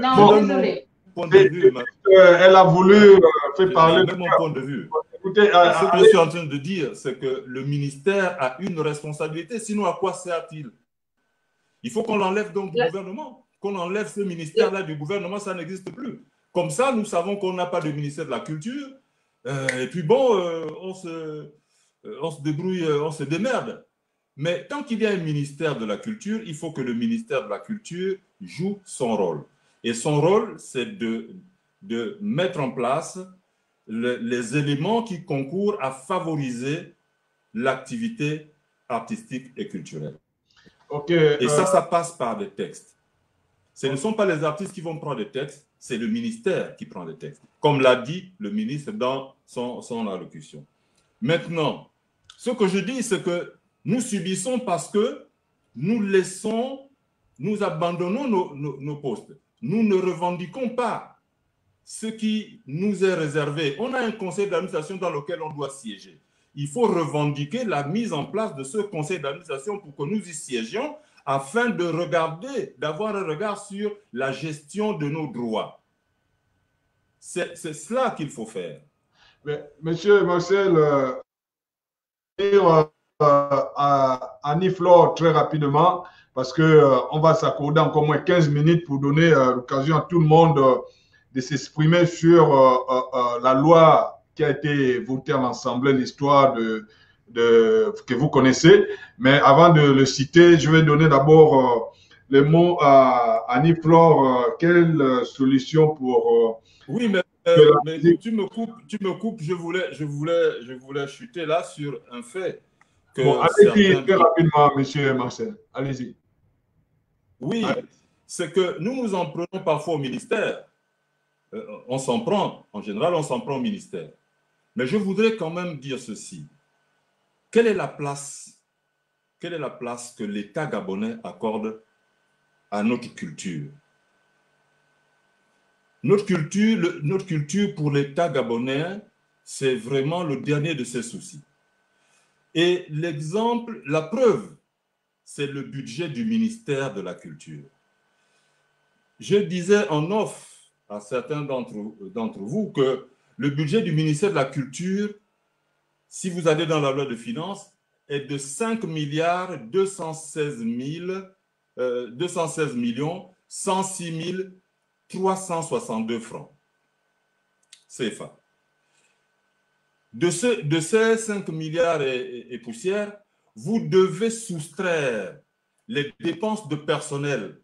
Non, désolé. Elle a voulu faire parler de mon point de vue. Écoutez, ce que je suis en train de dire, c'est que le ministère a une responsabilité, sinon à quoi sert-il? Il faut qu'on l'enlève donc du gouvernement, qu'on enlève ce ministère-là du gouvernement, ça n'existe plus. Comme ça, nous savons qu'on n'a pas de ministère de la culture, et puis bon, on se débrouille, on se démerde. Mais tant qu'il y a un ministère de la culture, il faut que le ministère de la culture joue son rôle. Et son rôle, c'est de mettre en place les éléments qui concourent à favoriser l'activité artistique et culturelle. Et ça passe par des textes. Ce ne sont pas les artistes qui vont prendre des textes, c'est le ministère qui prend des textes, comme l'a dit le ministre dans son allocution. Maintenant, ce que je dis, c'est que nous subissons parce que nous abandonnons nos postes. Nous ne revendiquons pas ce qui nous est réservé. On a un conseil d'administration dans lequel on doit siéger. Il faut revendiquer la mise en place de ce conseil d'administration pour que nous y siégions afin de regarder, d'avoir un regard sur la gestion de nos droits. C'est cela qu'il faut faire. Mais, Monsieur Marcel, Annie-Flore très rapidement, parce qu'on va s'accorder encore moins 15 minutes pour donner l'occasion à tout le monde de s'exprimer sur la loi qui a été votée à l'Assemblée, l'histoire que vous connaissez. Mais avant de le citer, je vais donner d'abord les mots à Annie-Flore. Quelle solution pour... Oui, mais tu me coupes. Je voulais chuter là sur un fait. Bon, allez-y très rapidement, monsieur Marcel. Allez-y. Oui, c'est que nous nous en prenons parfois au ministère. On s'en prend, en général, on s'en prend au ministère. Mais je voudrais quand même dire ceci. Quelle est la place que l'État gabonais accorde à notre culture? Notre culture pour l'État gabonais, c'est vraiment le dernier de ses soucis. Et l'exemple, la preuve, c'est le budget du ministère de la Culture. Je disais en off à certains d'entre vous que le budget du ministère de la Culture, si vous allez dans la loi de finances, est de 5 milliards 216 millions 106 362 francs CFA. De ces 5 milliards et poussières, vous devez soustraire les dépenses de personnel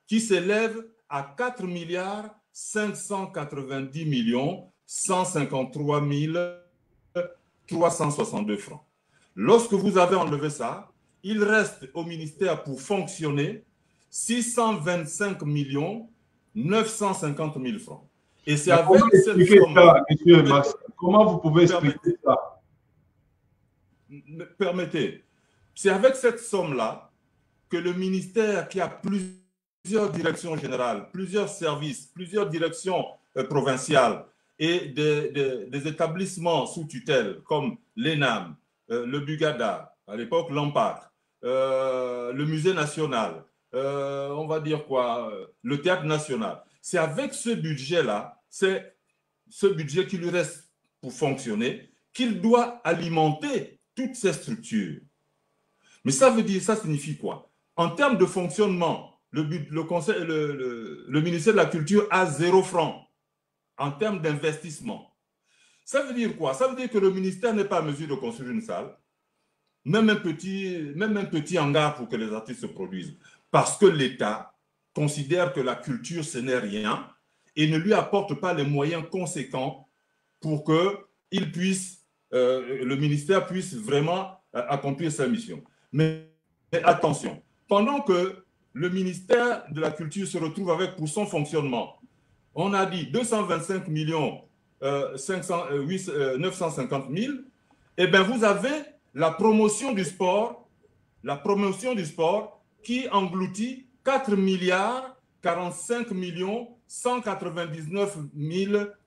qui s'élèvent à 4 milliards 590 millions 153 362 francs. Lorsque vous avez enlevé ça, il reste au ministère pour fonctionner 625 millions 950 000 francs. Et c'est avec cette somme... Monsieur Max, comment vous pouvez expliquer ça? Permettez. C'est avec cette somme-là que le ministère, qui a plusieurs directions générales, plusieurs services, plusieurs directions provinciales et des établissements sous tutelle comme l'ENAM, le Bugada, à l'époque l'AMPAC, le Musée national, on va dire quoi, le Théâtre national. c'est avec ce budget-là, c'est ce budget qui lui reste pour fonctionner, qu'il doit alimenter toutes ces structures. Mais ça veut dire, ça signifie quoi? En termes de fonctionnement, le ministère de la Culture a 0 franc en termes d'investissement. Ça veut dire quoi? Ça veut dire que le ministère n'est pas en mesure de construire une salle, même un petit hangar pour que les artistes se produisent. Parce que l'État considère que la culture, ce n'est rien et ne lui apporte pas les moyens conséquents pour que le ministère puisse vraiment accomplir sa mission. Mais attention, pendant que le ministère de la Culture se retrouve avec pour son fonctionnement, on a dit 225 millions 950 000, et bien vous avez la promotion du sport qui engloutit 4 milliards 45 millions 199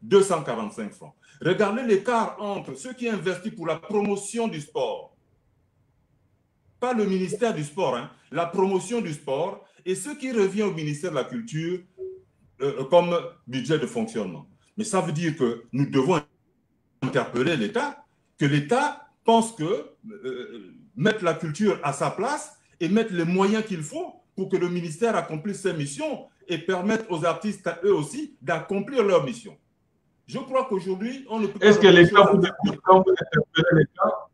245 francs. Regardez l'écart entre ceux qui investissent pour la promotion du sport, pas le ministère du sport, hein, la promotion du sport, et ce qui revient au ministère de la Culture comme budget de fonctionnement. Mais ça veut dire que nous devons interpeller l'État, que l'État pense que mettre la culture à sa place et mettre les moyens qu'il faut pour que le ministère accomplisse ses missions et permette aux artistes, eux aussi, d'accomplir leur mission. Je crois qu'aujourd'hui, on ne peut pas... Est-ce que l'État vous écoute quand vous interpellez l'État?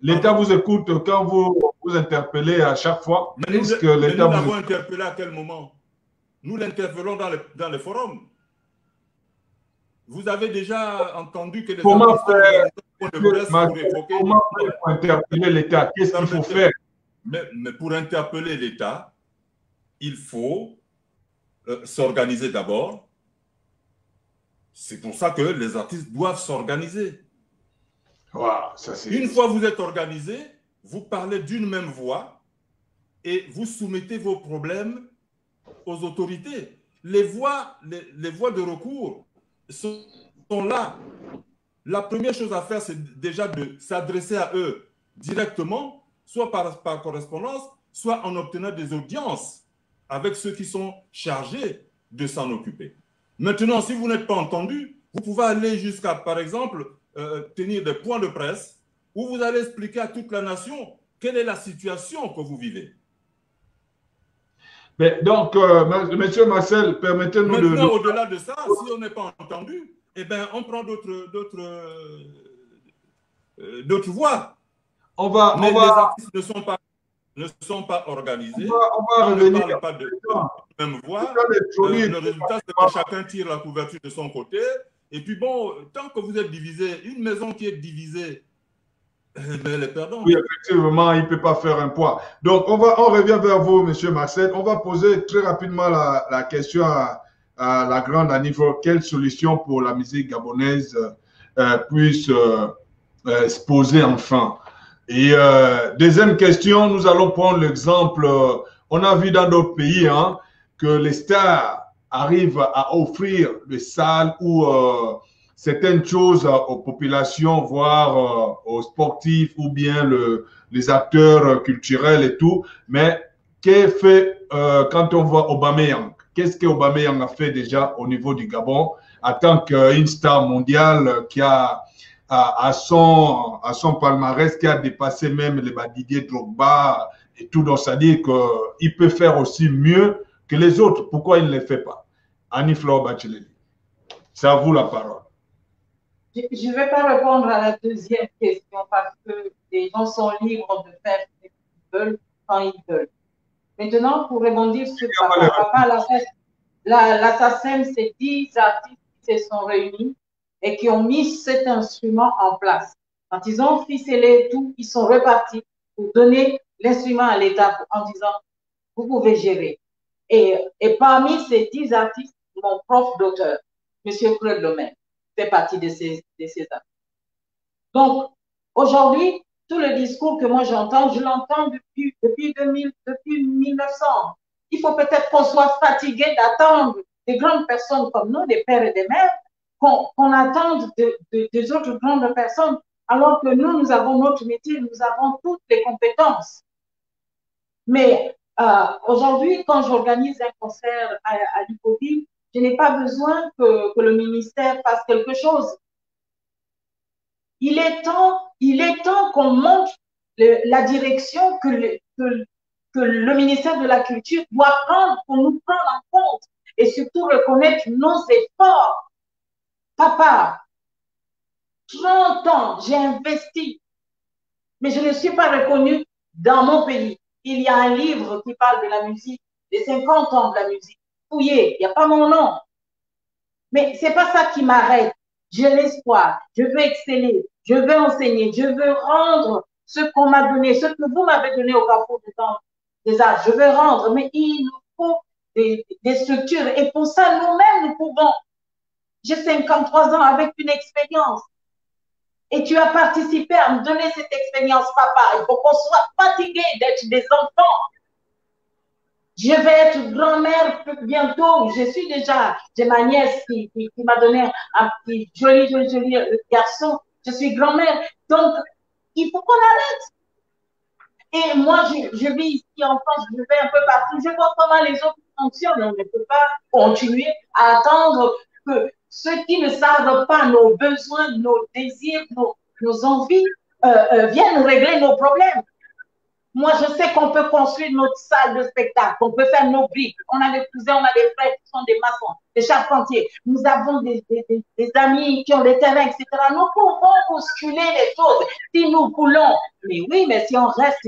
L'État vous écoute quand vous interpellez à chaque fois? Est-ce que l'État vous l'avons interpellé à quel moment? Nous l'interpellons dans les forums. Vous avez déjà entendu que les comment faire pour interpeller l'État? Qu'est-ce qu'il faut faire? Mais pour interpeller l'État, il faut s'organiser d'abord. C'est pour ça que les artistes doivent s'organiser. Wow, une fois que vous êtes organisé, vous parlez d'une même voix et vous soumettez vos problèmes aux autorités. Les voies de recours sont là. La première chose à faire, c'est déjà de s'adresser à eux directement, soit par correspondance, soit en obtenant des audiences avec ceux qui sont chargés de s'en occuper. Maintenant, si vous n'êtes pas entendu, vous pouvez aller jusqu'à, par exemple, tenir des points de presse où vous allez expliquer à toute la nation quelle est la situation que vous vivez. Mais donc, monsieur Marcel, permettez-nous de... Maintenant, au-delà de ça, si on n'est pas entendu, eh bien, on prend d'autres voies. Mais les artistes ne sont pas organisés. On va revenir. Ne parle pas de même voix. Le résultat, c'est que chacun tire la couverture de son côté. Et puis bon, tant que vous êtes divisé, une maison qui est divisée, elle est perdante. Oui, effectivement, il ne peut pas faire un poids. Donc, on revient vers vous, monsieur Marcel. On va poser très rapidement la question à la grande Anifo. Quelle solution pour la musique gabonaise puisse se poser enfin? Et deuxième question, nous allons prendre l'exemple, on a vu dans d'autres pays que les stars arrivent à offrir des salles ou certaines choses aux populations, voire aux sportifs ou bien les acteurs culturels et tout. Mais qu'est-ce fait quand on voit Aubameyang? Qu'est-ce qu'Aubameyang a fait déjà au niveau du Gabon en tant qu'une star mondiale qui a à son palmarès, qui a dépassé même les Didier Drogba et tout. Donc, ça dit qu'il peut faire aussi mieux que les autres. Pourquoi il ne le fait pas? Annie-Flore Bacheleli, c'est à vous la parole. Je ne vais pas répondre à la deuxième question parce que les gens sont libres de faire ce qu'ils veulent quand ils veulent. Maintenant, pour rebondir sur papa, l'assassin, c'est 10 artistes qui se sont réunis et qui ont mis cet instrument en place. Quand ils ont ficelé tout, ils sont repartis pour donner l'instrument à l'État en disant, vous pouvez gérer. Et parmi ces 10 artistes, mon prof d'auteur, M. Claude Lemaire, fait partie de ces artistes. Donc, aujourd'hui, tout le discours que moi j'entends, je l'entends depuis 1900. Il faut peut-être qu'on soit fatigué d'attendre des grandes personnes comme nous, des pères et des mères, qu'on attende des autres grandes personnes, alors que nous avons notre métier, nous avons toutes les compétences. Mais aujourd'hui, quand j'organise un concert à Libreville, Je n'ai pas besoin que le ministère fasse quelque chose. Il est temps qu'on montre la direction que le ministère de la Culture doit prendre pour nous prendre en compte et surtout reconnaître nos efforts. Papa, 30 ans, j'ai investi, mais je ne suis pas reconnue dans mon pays. Il y a un livre qui parle de la musique, des 50 ans de la musique. Fouillez, il n'y a pas mon nom. Mais ce n'est pas ça qui m'arrête. J'ai l'espoir, je veux exceller, je veux enseigner, je veux rendre ce qu'on m'a donné, ce que vous m'avez donné au Carrefour des Arts. Je veux rendre, mais il nous faut des structures. Et pour ça, nous-mêmes, nous pouvons. J'ai 53 ans avec une expérience. Et tu as participé à me donner cette expérience, papa. Il faut qu'on soit fatigué d'être des enfants. Je vais être grand-mère bientôt. J'ai ma nièce qui m'a donné un petit joli garçon. Je suis grand-mère. Donc, il faut qu'on arrête. Et moi, je vis ici en France, je vais un peu partout. Je vois comment les autres fonctionnent. On ne peut pas continuer à attendre que ceux qui ne savent pas nos besoins, nos désirs, nos envies viennent régler nos problèmes. Moi, je sais qu'on peut construire notre salle de spectacle, qu'on peut faire nos briques. On a des cousins, on a des frères qui sont des maçons, des charpentiers. Nous avons des amis qui ont des terrains, etc. Nous pouvons bousculer les choses si nous voulons. Mais oui, mais si on reste,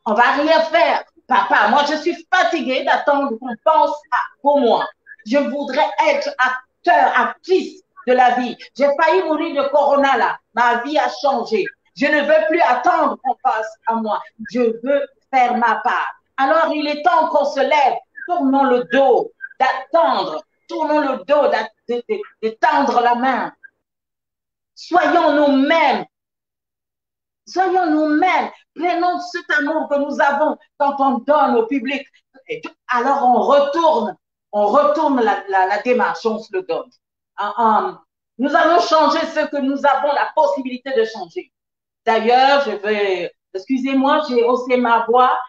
on va rien faire. Papa, moi, je suis fatiguée d'attendre qu'on pense pour moi. Je voudrais être acteur, actrice de la vie. J'ai failli mourir de corona là. Ma vie a changé. Je ne veux plus attendre qu'on passe à moi. Je veux faire ma part. Alors, il est temps qu'on se lève. Tournons le dos d'attendre. Tournons le dos de tendre la main. Soyons nous-mêmes. Soyons nous-mêmes. Prenons cet amour que nous avons quand on donne au public. Alors, on retourne la démarche, on se le donne. Nous allons changer ce que nous avons la possibilité de changer. D'ailleurs, excusez-moi, j'ai haussé ma voix,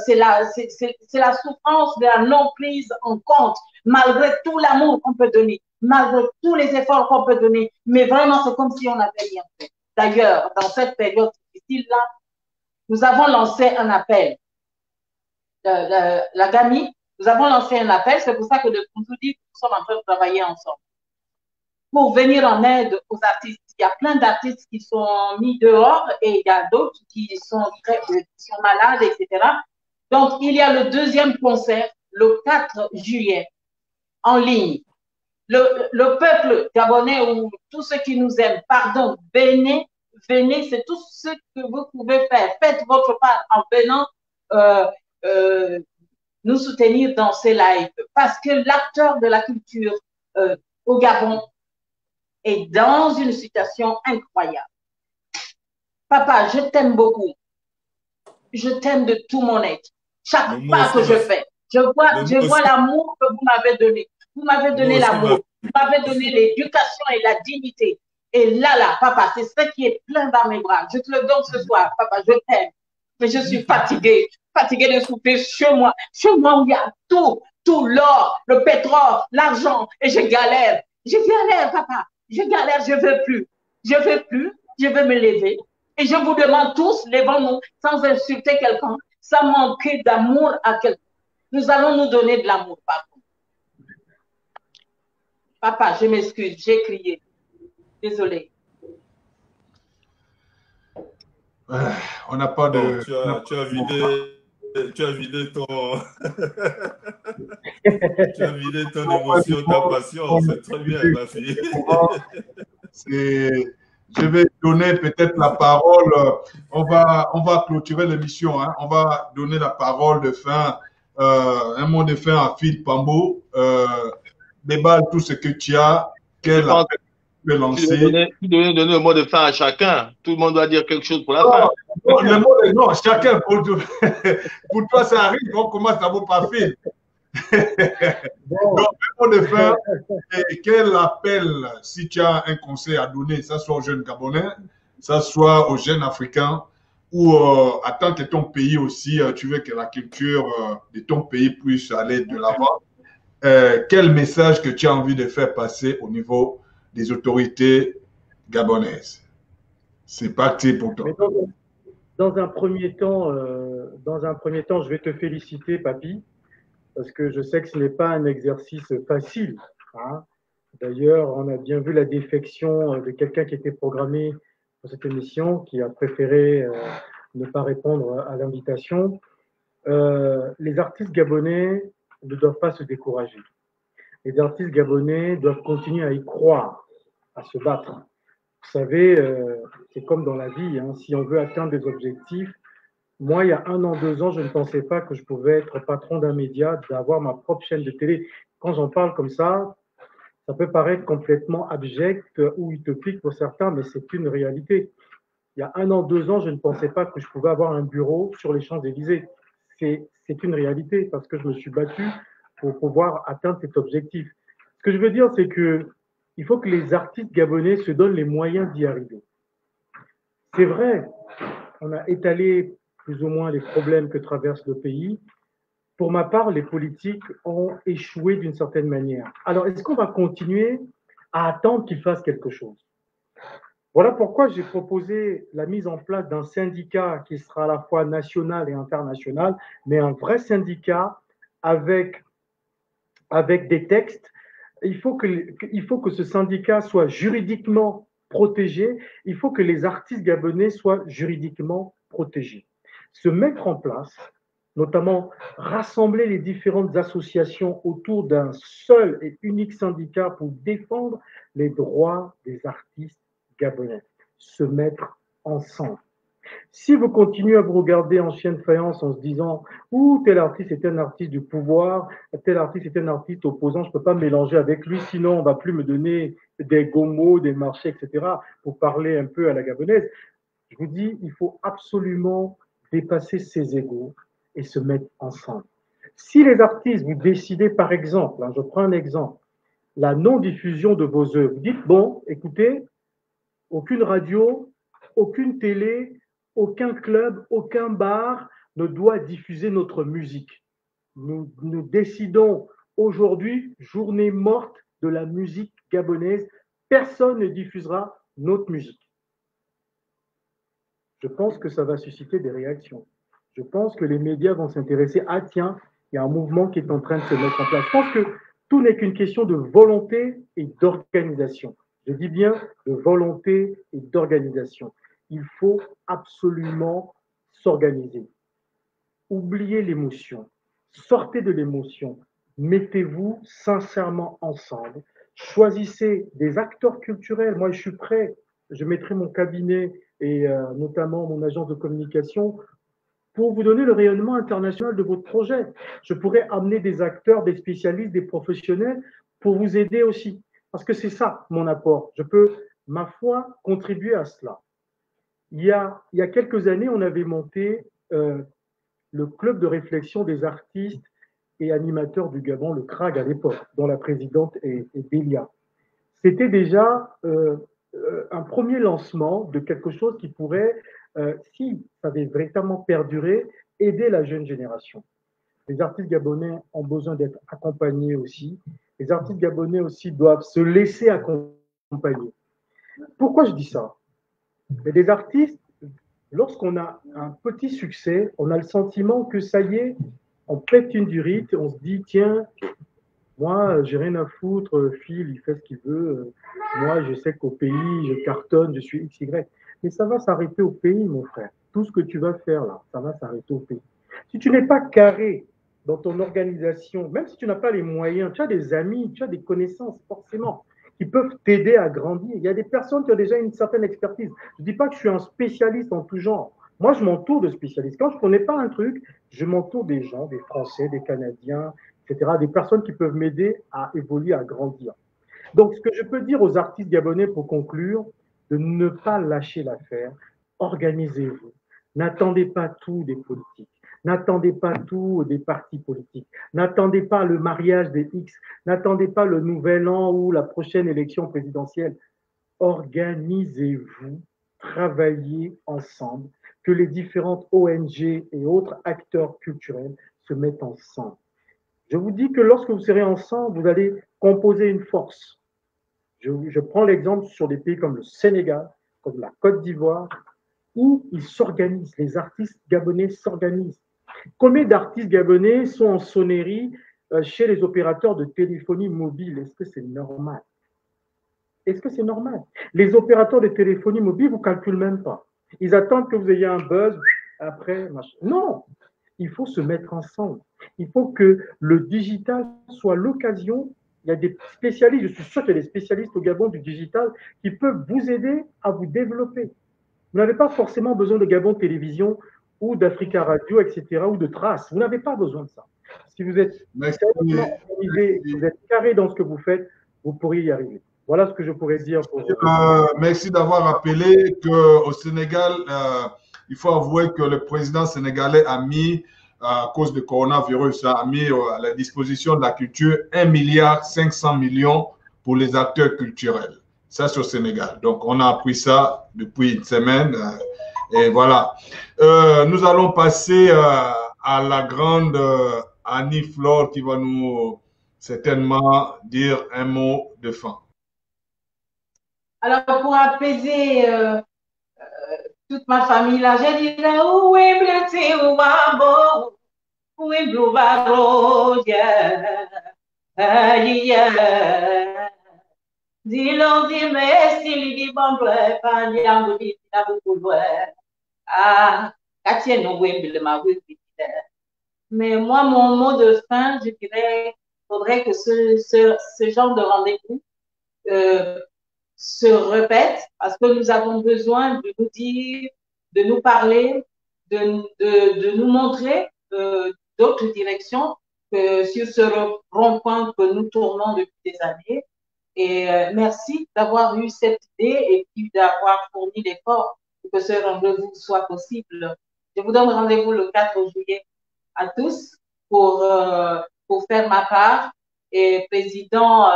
c'est la souffrance de la non-prise en compte, malgré tout l'amour qu'on peut donner, malgré tous les efforts qu'on peut donner, mais vraiment, c'est comme si on n'avait rien fait. D'ailleurs, dans cette période difficile-là, nous avons lancé un appel. La GAMI, nous avons lancé un appel, c'est pour ça que de nous dire que nous sommes en train de travailler ensemble. Pour venir en aide aux artistes. Il y a plein d'artistes qui sont mis dehors et il y a d'autres qui sont malades, etc. Donc, il y a le deuxième concert, le 4 juillet, en ligne. Le peuple gabonais ou tous ceux qui nous aiment, pardon, venez, c'est tout ce que vous pouvez faire. Faites votre part en venant nous soutenir dans ces lives. Parce que l'acteur de la culture au Gabon est dans une situation incroyable. Papa, je t'aime beaucoup. Je t'aime de tout mon être. Chaque pas que je fais, je vois l'amour que vous m'avez donné. Vous m'avez donné l'amour. Vous m'avez donné l'éducation et la dignité. Et là, papa, c'est ce qui est plein dans mes bras. Je te le donne ce soir, papa, je t'aime. Mais je suis fatiguée de souffrir chez moi où il y a tout, l'or, le pétrole, l'argent, et je galère. Je galère, papa. Je galère, je veux plus, je veux me lever. Et je vous demande tous, levons-nous sans insulter quelqu'un, sans manquer d'amour à quelqu'un. Nous allons nous donner de l'amour, papa. Papa, je m'excuse, j'ai crié. Désolé. On n'a pas de... Bon, tu as vidé ton... tu as vidé ton émotion, ta passion, c'est très bien, ma fille. Je vais donner peut-être la parole, on va clôturer l'émission, hein. On va donner la parole de fin, un mot de fin à Phil Pambo, déballe tout ce que tu as, quel appel tu peux lancer. Tu devais donner le mot de fin à chacun, tout le monde doit dire quelque chose pour la fin. Non, chacun, pour toi ça arrive, on commence d'abord par Phil. Donc, le mot de fin, quel appel, si tu as un conseil à donner, ça soit aux jeunes Gabonais, ça soit aux jeunes Africains, ou à tant que ton pays aussi, tu veux que la culture de ton pays puisse aller de l'avant, quel message que tu as envie de faire passer au niveau des autorités gabonaises? C'est parti pour toi. Dans un premier temps, je vais te féliciter, Papy, parce que je sais que ce n'est pas un exercice facile. Hein. D'ailleurs, on a bien vu la défection de quelqu'un qui était programmé pour cette émission, qui a préféré ne pas répondre à l'invitation. Les artistes gabonais ne doivent pas se décourager. Les artistes gabonais doivent continuer à y croire, à se battre. Vous savez, c'est comme dans la vie, hein, si on veut atteindre des objectifs. Moi, il y a 1 an, 2 ans, je ne pensais pas que je pouvais être patron d'un média, d'avoir ma propre chaîne de télé. Quand j'en parle comme ça peut paraître complètement abject ou utopique pour certains, mais c'est une réalité. Il y a 1 an, 2 ans, je ne pensais pas que je pouvais avoir un bureau sur les Champs-Élysées. C'est une réalité parce que je me suis battu pour pouvoir atteindre cet objectif. Ce que je veux dire, c'est que il faut que les artistes gabonais se donnent les moyens d'y arriver. C'est vrai, on a étalé plus ou moins les problèmes que traverse le pays. Pour ma part, les politiques ont échoué d'une certaine manière. Alors, est-ce qu'on va continuer à attendre qu'ils fassent quelque chose? Voilà pourquoi j'ai proposé la mise en place d'un syndicat qui sera à la fois national et international, mais un vrai syndicat avec des textes. Il faut que ce syndicat soit juridiquement protégé. Il faut que les artistes gabonais soient juridiquement protégés. Se mettre en place, notamment rassembler les différentes associations autour d'un seul et unique syndicat pour défendre les droits des artistes gabonais. Se mettre ensemble. Si vous continuez à vous regarder en chien de faïence en se disant « Ouh, tel artiste est un artiste du pouvoir, tel artiste est un artiste opposant, je ne peux pas me mélanger avec lui, sinon on ne va plus me donner des gomos, des marchés, etc. » pour parler un peu à la gabonaise, je vous dis, il faut absolument dépasser ces égos et se mettre ensemble. Si les artistes, vous décidez par exemple, je prends un exemple, la non-diffusion de vos œuvres, vous dites « Bon, écoutez, aucune radio, aucune télé, aucun club, aucun bar ne doit diffuser notre musique. Nous décidons aujourd'hui, journée morte de la musique gabonaise, personne ne diffusera notre musique. » Je pense que ça va susciter des réactions. Je pense que les médias vont s'intéresser. Ah tiens, il y a un mouvement qui est en train de se mettre en place. Je pense que tout n'est qu'une question de volonté et d'organisation. Je dis bien de volonté et d'organisation. Il faut absolument s'organiser. Oubliez l'émotion. Sortez de l'émotion. Mettez-vous sincèrement ensemble. Choisissez des acteurs culturels. Moi, je suis prêt. Je mettrai mon cabinet et notamment mon agence de communication pour vous donner le rayonnement international de votre projet. Je pourrais amener des acteurs, des spécialistes, des professionnels pour vous aider aussi. Parce que c'est ça mon apport. Je peux, ma foi, contribuer à cela. Il y a quelques années, on avait monté le club de réflexion des artistes et animateurs du Gabon, le CRAG à l'époque, dont la présidente est Bélia. C'était déjà un premier lancement de quelque chose qui pourrait, si ça avait véritablement perduré, aider la jeune génération. Les artistes gabonais ont besoin d'être accompagnés aussi. Les artistes gabonais aussi doivent se laisser accompagner. Pourquoi je dis ça? Mais les artistes, lorsqu'on a un petit succès, on a le sentiment que ça y est, on pète une durite, on se dit, tiens, moi, j'ai rien à foutre, Phil, il fait ce qu'il veut. Moi, je sais qu'au pays, je cartonne, je suis XY. Mais ça va s'arrêter au pays, mon frère. Tout ce que tu vas faire là, ça va s'arrêter au pays. Si tu n'es pas carré dans ton organisation, même si tu n'as pas les moyens, tu as des amis, tu as des connaissances, forcément, qui peuvent t'aider à grandir. Il y a des personnes qui ont déjà une certaine expertise. Je ne dis pas que je suis un spécialiste en tout genre. Moi, je m'entoure de spécialistes. Quand je ne connais pas un truc, je m'entoure des gens, des Français, des Canadiens, etc., des personnes qui peuvent m'aider à évoluer, à grandir. Donc, ce que je peux dire aux artistes gabonais pour conclure, de ne pas lâcher l'affaire, organisez-vous. N'attendez pas tout des politiques. N'attendez pas tout des partis politiques. N'attendez pas le mariage des X. N'attendez pas le nouvel an ou la prochaine élection présidentielle. Organisez-vous, travaillez ensemble, que les différentes ONG et autres acteurs culturels se mettent ensemble. Je vous dis que lorsque vous serez ensemble, vous allez composer une force. Je prends l'exemple sur des pays comme le Sénégal, comme la Côte d'Ivoire, où ils s'organisent, les artistes gabonais s'organisent. Combien d'artistes gabonais sont en sonnerie chez les opérateurs de téléphonie mobile? Est-ce que c'est normal? Est-ce que c'est normal? Les opérateurs de téléphonie mobile ne vous calculent même pas. Ils attendent que vous ayez un buzz, après, machin. Non, il faut se mettre ensemble. Il faut que le digital soit l'occasion. Il y a des spécialistes, je suis sûr qu'il y a des spécialistes au Gabon du digital qui peuvent vous aider à vous développer. Vous n'avez pas forcément besoin de Gabon Télévision ou d'Africa Radio, etc., ou de Trace. Vous n'avez pas besoin de ça. Si vous êtes sérieusement organisé, vous êtes carré dans ce que vous faites, vous pourriez y arriver. Voilà ce que je pourrais dire. Merci d'avoir rappelé qu'au Sénégal, il faut avouer que le président sénégalais a mis, à cause du coronavirus, a mis à la disposition de la culture 1,5 milliard pour les acteurs culturels. Ça, c'est au Sénégal. Donc, on a appris ça depuis une semaine. Et voilà. Nous allons passer à la grande Annie Flore qui va nous certainement dire un mot de fin. Alors, pour apaiser toute ma famille, là, je dirais, où est blessé, où va beau, où est bleu, dis-leur, dis-moi, s'il dit bon, pas n'y dit, ah, mais moi, mon mot de fin, je dirais, il faudrait que ce genre de rendez-vous se répète parce que nous avons besoin de nous dire, de nous parler, de nous montrer d'autres directions que sur ce rond-point que nous tournons depuis des années. Et merci d'avoir eu cette idée et puis d'avoir fourni l'effort pour que ce rendez-vous soit possible. Je vous donne rendez-vous le 4 juillet à tous pour faire ma part. Et président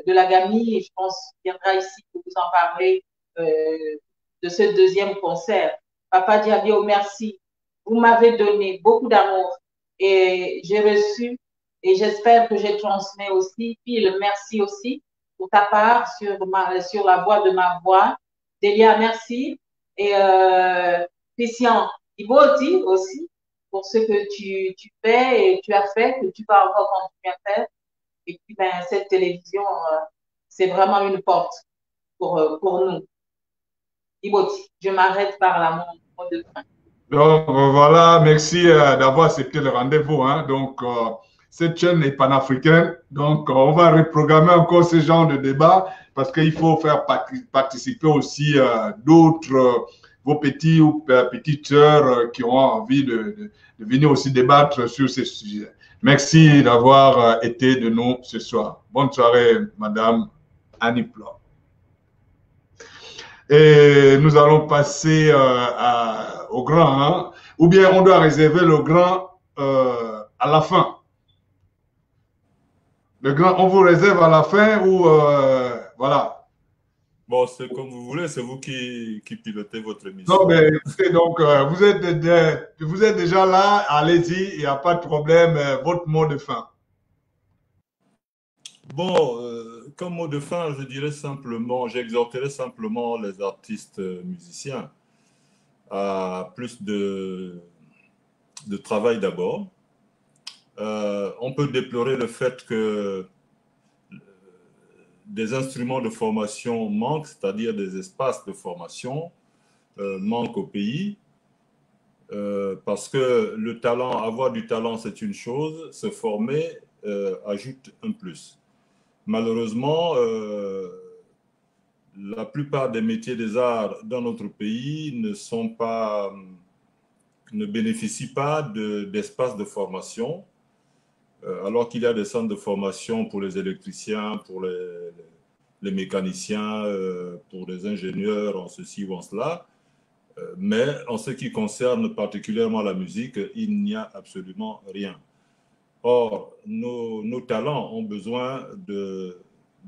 de la GAMI, je pense, viendra ici pour vous en parler de ce deuxième concert. Papa Diabio, merci. Vous m'avez donné beaucoup d'amour et j'ai reçu et j'espère que j'ai transmis aussi. Phil, merci aussi pour ta part sur la voix de ma voix. Delia, merci. Et Christian Iboti aussi pour ce que tu fais et tu as fait, que tu vas encore continuer à faire. Et puis, ben, cette télévision, c'est vraiment une porte pour nous. Iboti, je m'arrête par là, mon mot de fin. Donc, voilà, merci d'avoir accepté le rendez-vous. Hein. Donc, cette chaîne est panafricaine. Donc, on va reprogrammer encore ce genre de débat parce qu'il faut faire participer aussi d'autres, vos petits ou petites sœurs qui ont envie de venir aussi débattre sur ces sujets. Merci d'avoir été de nous ce soir. Bonne soirée, Madame Annie Flore. Et nous allons passer au grand, hein? Ou bien on doit réserver le grand à la fin. Le grand, on vous réserve à la fin ou voilà. Bon, c'est comme vous voulez, c'est vous qui pilotez votre émission. Non, mais donc vous êtes déjà là, allez-y, il n'y a pas de problème, votre mot de fin. Bon, comme mot de fin, je dirais simplement, j'exhorterai simplement les artistes musiciens à plus de travail d'abord. On peut déplorer le fait que des instruments de formation manquent, c'est-à-dire des espaces de formation manquent au pays, parce que le talent, avoir du talent, c'est une chose, se former ajoute un plus. Malheureusement, la plupart des métiers des arts dans notre pays ne bénéficient pas d'espaces de formation, alors qu'il y a des centres de formation pour les électriciens, pour les mécaniciens, pour les ingénieurs, en ceci ou en cela. Mais en ce qui concerne particulièrement la musique, il n'y a absolument rien. Or, nos talents ont besoin de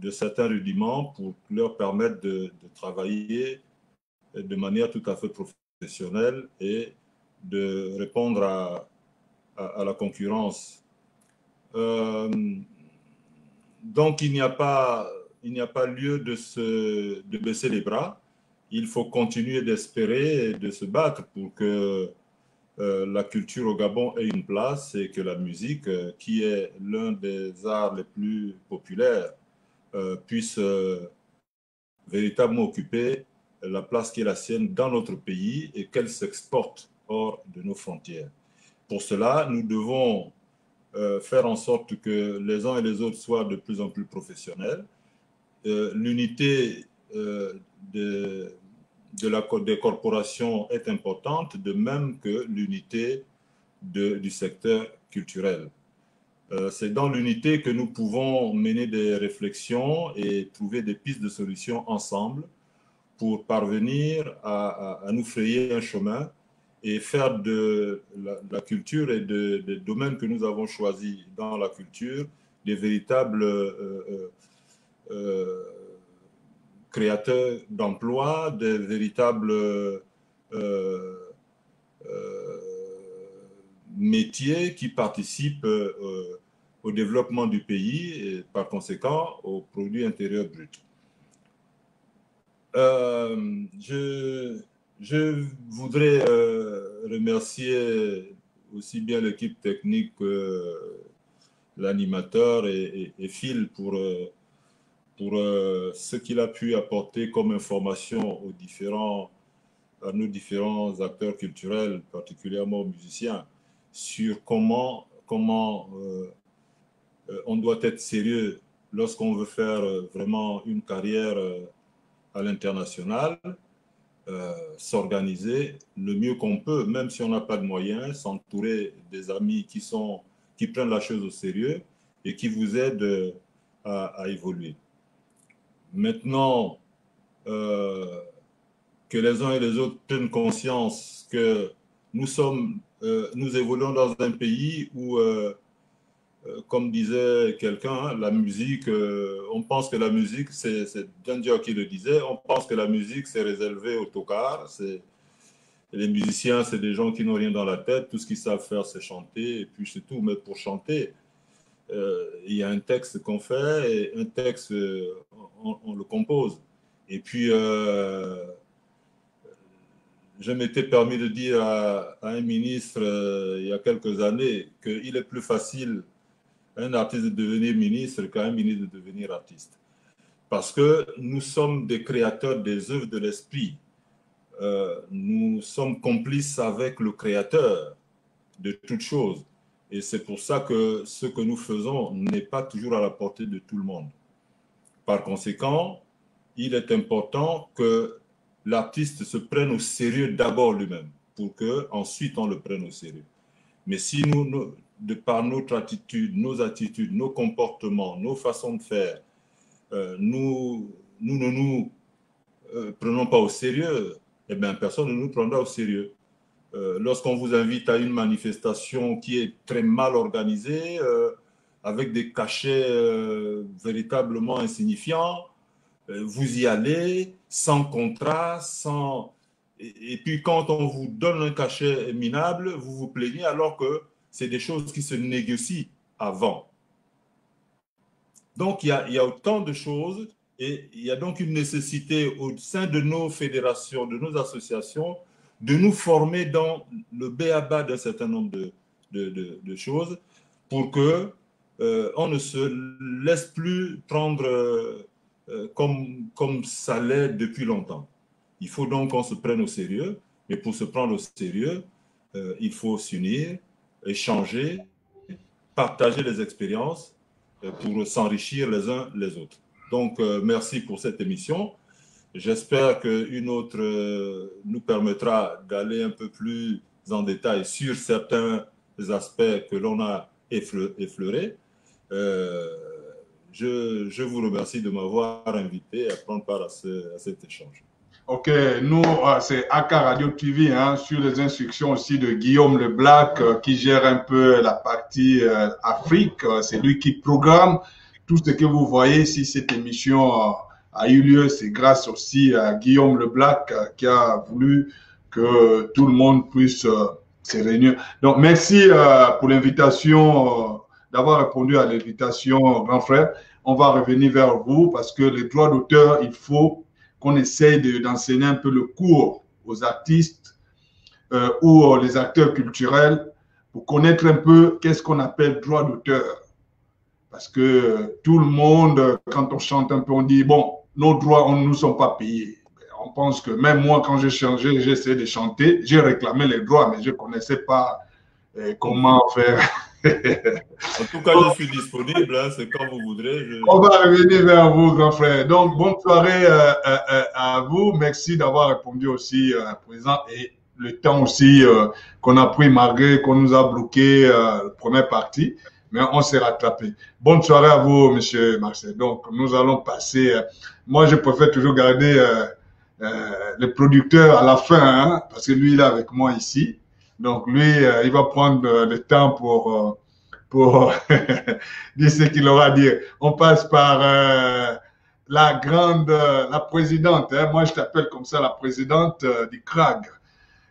certains rudiments pour leur permettre de travailler de manière tout à fait professionnelle et de répondre à la concurrence Donc, il n'y a pas lieu de baisser les bras. Il faut continuer d'espérer et de se battre pour que la culture au Gabon ait une place et que la musique, qui est l'un des arts les plus populaires, puisse véritablement occuper la place qui est la sienne dans notre pays et qu'elle s'exporte hors de nos frontières. Pour cela, nous devons faire en sorte que les uns et les autres soient de plus en plus professionnels. L'unité des corporations est importante, de même que l'unité du secteur culturel. C'est dans l'unité que nous pouvons mener des réflexions et trouver des pistes de solutions ensemble pour parvenir à nous frayer un chemin et faire de la culture et des domaines que nous avons choisis dans la culture des véritables créateurs d'emplois, des véritables métiers qui participent au développement du pays et par conséquent au produit intérieur brut. Je voudrais remercier aussi bien l'équipe technique que l'animateur et Phil pour ce qu'il a pu apporter comme information à nos différents acteurs culturels, particulièrement aux musiciens, sur comment on doit être sérieux lorsqu'on veut faire vraiment une carrière à l'international, s'organiser le mieux qu'on peut, même si on n'a pas de moyens, s'entourer des amis qui prennent la chose au sérieux et qui vous aident à évoluer. Maintenant, que les uns et les autres prennent conscience que nous évoluons dans un pays où, comme disait quelqu'un, la musique, on pense que la musique, c'est Django qui le disait, on pense que la musique, c'est réservé aux tocards. Les musiciens, c'est des gens qui n'ont rien dans la tête, tout ce qu'ils savent faire, c'est chanter, et puis c'est tout. Mais pour chanter, il y a un texte qu'on fait, et un texte, on le compose. Et puis, je m'étais permis de dire à un ministre il y a quelques années qu'il est plus facile à un artiste de devenir ministre qu'à un ministre de devenir artiste. Parce que nous sommes des créateurs des œuvres de l'esprit. Nous sommes complices avec le créateur de toutes choses. Et c'est pour ça que ce que nous faisons n'est pas toujours à la portée de tout le monde. Par conséquent, il est important que l'artiste se prenne au sérieux d'abord lui-même, pour qu'ensuite on le prenne au sérieux. Mais si nous, de par notre attitude, nos comportements, nos façons de faire, nous ne nous prenons pas au sérieux, eh bien personne ne nous prendra au sérieux. Lorsqu'on vous invite à une manifestation qui est très mal organisée, avec des cachets véritablement insignifiants, vous y allez sans contrat, et puis quand on vous donne un cachet minable, vous vous plaignez alors que c'est des choses qui se négocient avant. Donc il y a autant de choses et il y a donc une nécessité au sein de nos fédérations, de nos associations, de nous former dans le b.a.-ba d'un certain nombre de choses pour que on ne se laisse plus prendre comme ça l'est depuis longtemps. Il faut donc qu'on se prenne au sérieux, mais pour se prendre au sérieux, il faut s'unir, échanger, partager les expériences pour s'enrichir les uns les autres. Donc, merci pour cette émission. J'espère qu'une autre nous permettra d'aller un peu plus en détail sur certains aspects que l'on a effleurés. Je vous remercie de m'avoir invité à prendre part à cet échange. Ok, nous, c'est AK Radio TV, hein, sur les instructions aussi de Guillaume Leblac, qui gère un peu la partie Afrique. C'est lui qui programme tout ce que vous voyez. Si cette émission a eu lieu, c'est grâce aussi à Guillaume Leblac qui a voulu que tout le monde puisse se réunir. Donc, merci pour l'invitation d'avoir répondu à l'invitation, grand frère. On va revenir vers vous parce que les droits d'auteur, il faut qu'on essaye d'enseigner un peu le cours aux artistes ou les acteurs culturels pour connaître un peu qu'est-ce qu'on appelle droit d'auteur. Parce que tout le monde, quand on chante un peu, on dit, bon, nos droits ne nous sont pas payés. On pense que même moi, quand j'ai changé, j'ai essayé de chanter, j'ai réclamé les droits, mais je ne connaissais pas comment faire. En tout cas, je suis disponible, hein, c'est quand vous voudrez. On va revenir vers vous, grand frère. Donc, bonne soirée à vous. Merci d'avoir répondu aussi à présent et le temps aussi qu'on a pris malgré qu'on nous a bloqué la première partie, mais on s'est rattrapé. Bonne soirée à vous, monsieur Marcel. Donc, nous allons passer. Moi, je préfère toujours garder le producteur à la fin, hein, parce que lui, il est avec moi ici. Donc, lui, il va prendre le temps pour dire ce qu'il aura à dire. On passe par la présidente. Hein, moi, je t'appelle comme ça, la présidente du CRAG.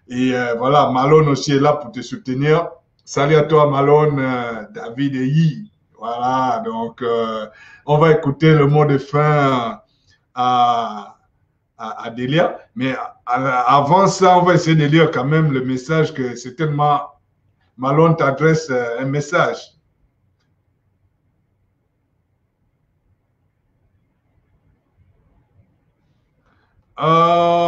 Et voilà, Malone aussi est là pour te soutenir. Salut à toi, Malone, David et Yi. Voilà, donc on va écouter le mot de fin à Delia. Mais avant ça, on va essayer de lire quand même le message que c'est tellement... Malone t'adresse un message.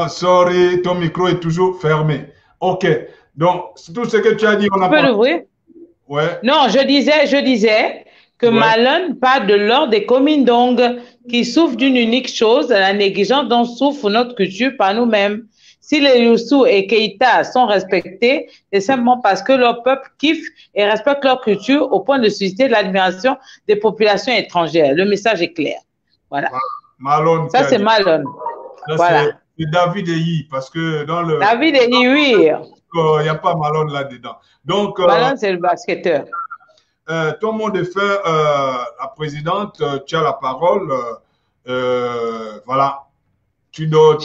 Sorry, ton micro est toujours fermé. OK. Donc, tout ce que tu as dit, on a pas... l'ouvrir? Ouais. Non, je disais que Malone parle de l'ordre des Komindong qui souffrent d'une unique chose, la négligence dont souffre notre culture par nous-mêmes. Si les Youssou et Keïta sont respectés, c'est simplement parce que leur peuple kiffe et respecte leur culture au point de susciter l'admiration des populations étrangères. Le message est clair. Voilà. Malone. Ça, c'est Malone. Voilà. C'est David Eyi, parce que dans le... David Eyi, oui. Il n'y a pas Malone là-dedans. Donc, Malone, c'est le basketteur. Ton mot de fin, la présidente, tu as la parole. Voilà. Tu dois...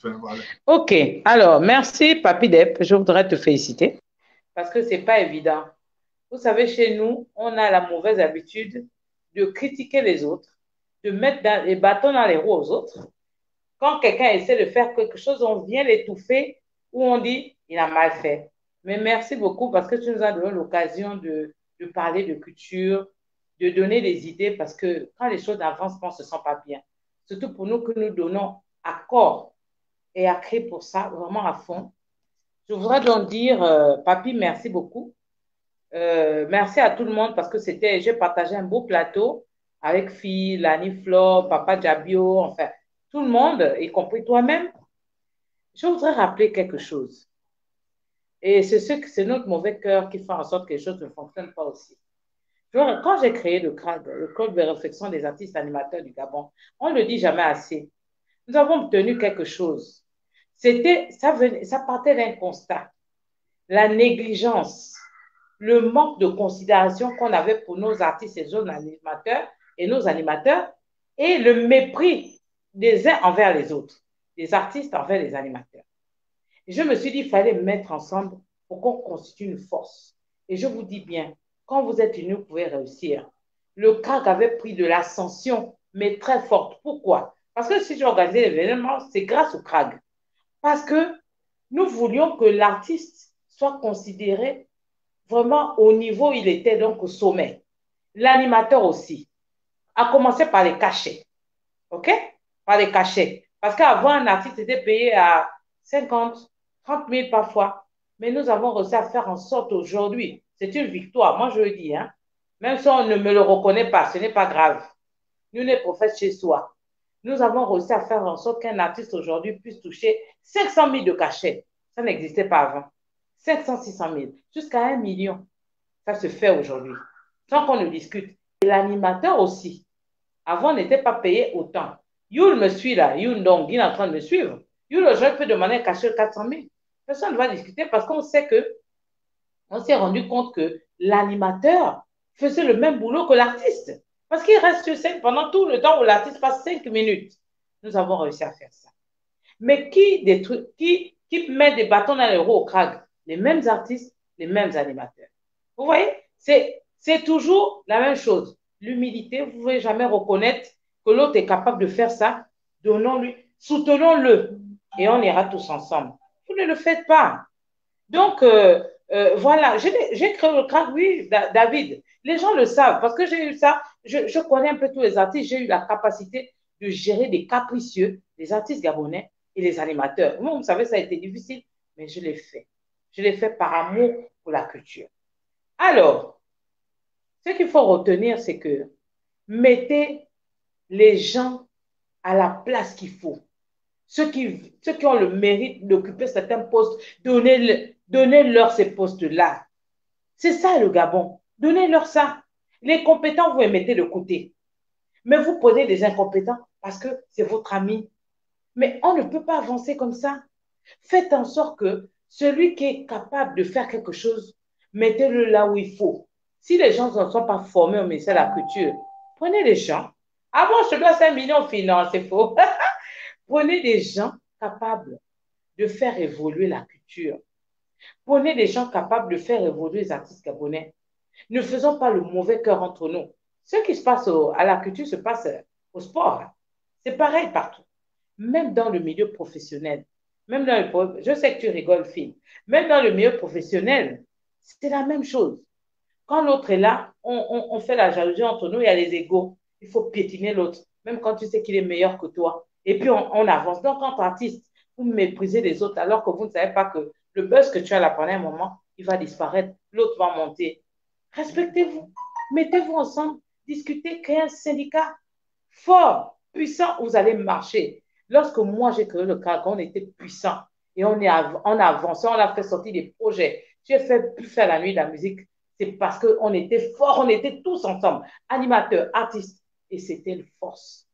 Voilà. OK. Alors, merci, Papi Dep. Je voudrais te féliciter parce que ce n'est pas évident. Vous savez, chez nous, on a la mauvaise habitude de critiquer les autres, de mettre les bâtons dans les roues aux autres. Quand quelqu'un essaie de faire quelque chose, on vient l'étouffer ou on dit il a mal fait. Mais merci beaucoup parce que tu nous as donné l'occasion de parler de culture, de donner des idées parce que quand les choses avancent, on ne se sent pas bien. Surtout pour nous que nous donnons à corps et à créer pour ça, vraiment à fond. Je voudrais donc dire, Papi, merci beaucoup. Merci à tout le monde parce que j'ai partagé un beau plateau avec Phil, Annie Flore, Papa Jabio, enfin, tout le monde, y compris toi-même. Je voudrais rappeler quelque chose. Et c'est notre mauvais cœur qui fait en sorte que les choses ne fonctionnent pas aussi. Quand j'ai créé le CRAG, le Club de réflexion des artistes animateurs du Gabon, on ne le dit jamais assez. Nous avons obtenu quelque chose. Ça partait d'un constat. La négligence, le manque de considération qu'on avait pour nos artistes et nos animateurs et le mépris des uns envers les autres, des artistes envers les animateurs. Et je me suis dit qu'il fallait mettre ensemble pour qu'on constitue une force. Et je vous dis bien, quand vous êtes unis, vous pouvez réussir. Le CRAG avait pris de l'ascension, mais très forte. Pourquoi? Parce que si j'ai organisé l'événement, c'est grâce au CRAG. Parce que nous voulions que l'artiste soit considéré vraiment au niveau où il était, donc au sommet. L'animateur aussi, à commencer par les cachets. OK? Par les cachets. Parce qu'avant, un artiste était payé à 50, 30 000 parfois. Mais nous avons réussi à faire en sorte aujourd'hui, c'est une victoire, moi je le dis, hein? Même si on ne me le reconnaît pas, ce n'est pas grave. Nous, les prophètes chez soi. Nous avons réussi à faire en sorte qu'un artiste aujourd'hui puisse toucher 500 000 de cachets. Ça n'existait pas avant. 500, 600 000, jusqu'à 1 million. Ça se fait aujourd'hui, sans qu'on ne discute. Et l'animateur aussi. Avant, on n'était pas payé autant. Youl me suit là, Youl donc, il est en train de me suivre. Youl, aujourd'hui, peut demander un cachet de 400 000. Personne ne va discuter parce qu'on sait que, on s'est rendu compte que l'animateur faisait le même boulot que l'artiste. Parce qu'il reste sur scène pendant tout le temps où l'artiste passe 5 minutes. Nous avons réussi à faire ça. Mais qui met des bâtons dans les roues au CRAG? Les mêmes artistes, les mêmes animateurs. Vous voyez, c'est C'est toujours la même chose. L'humilité, vous ne pouvez jamais reconnaître que l'autre est capable de faire ça. Donnons-lui, soutenons-le et on ira tous ensemble. Vous ne le faites pas. Donc, voilà, j'ai créé le crack, oui, David. Les gens le savent parce que j'ai eu ça. Je connais un peu tous les artistes. J'ai eu la capacité de gérer des capricieux, les artistes gabonais et les animateurs. Moi, vous savez, ça a été difficile, mais je l'ai fait. Je l'ai fait par amour pour la culture. Alors, ce qu'il faut retenir, c'est que mettez les gens à la place qu'il faut. Ceux qui ont le mérite d'occuper certains postes, donnez-leur ces postes-là. C'est ça le Gabon. Donnez-leur ça. Les compétents, vous les mettez de côté. Mais vous prenez des incompétents parce que c'est votre ami. Mais on ne peut pas avancer comme ça. Faites en sorte que celui qui est capable de faire quelque chose, mettez-le là où il faut. Si les gens ne sont pas formés au ministère de la Culture, prenez des gens. Ah bon, je te dois 5 millions, finance, c'est faux. Prenez des gens capables de faire évoluer la culture. Prenez des gens capables de faire évoluer les artistes gabonais. Ne faisons pas le mauvais cœur entre nous. Ce qui se passe à la culture se passe au sport. C'est pareil partout. Même dans le milieu professionnel. Je sais que tu rigoles, Phil. Même dans le milieu professionnel, c'est la même chose. Quand l'autre est là, on fait la jalousie entre nous, il y a les égos. Il faut piétiner l'autre, même quand tu sais qu'il est meilleur que toi. Et puis, on avance. Donc, quand artiste, vous méprisez les autres alors que vous ne savez pas que le buzz que tu as là pendant un moment, il va disparaître, l'autre va monter. Respectez-vous, mettez-vous ensemble, discutez, créez un syndicat fort, puissant, vous allez marcher. Lorsque moi, j'ai créé le CAC, on était puissant et on a avancé, on a fait sortir des projets. J'ai pu faire la nuit de la musique. C'est parce qu'on était forts, on était tous ensemble, animateurs, artistes, et c'était une force.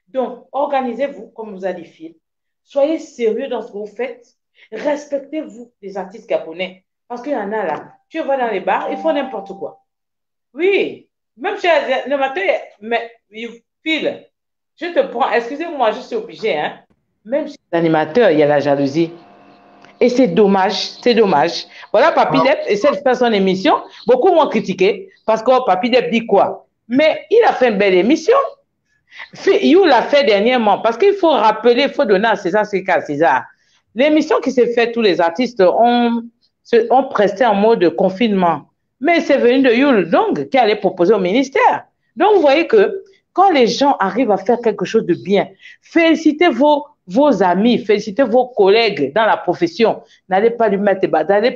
Donc, organisez-vous, comme vous a dit Phil. Soyez sérieux dans ce que vous faites. Respectez-vous, les artistes gabonais. Parce qu'il y en a là, tu vas dans les bars, ils font n'importe quoi. Oui, même chez les animateurs, mais Phil, je te prends, excusez-moi, je suis obligée, hein. Même chez les animateurs, il y a la jalousie. Et c'est dommage, c'est dommage. Voilà, Papi Dep essaie de faire son émission. Beaucoup m'ont critiqué parce que Papi Dep dit quoi? Mais il a fait une belle émission. You l'a fait dernièrement parce qu'il faut rappeler, il faut donner à César ce qu'à César. L'émission qui s'est faite, tous les artistes ont presté en mode confinement. Mais c'est venu de Yul, donc, qui allait proposer au ministère. Donc, vous voyez que quand les gens arrivent à faire quelque chose de bien, félicitez vos amis, félicitez vos collègues dans la profession. N'allez pas lui mettre des bas, n'allez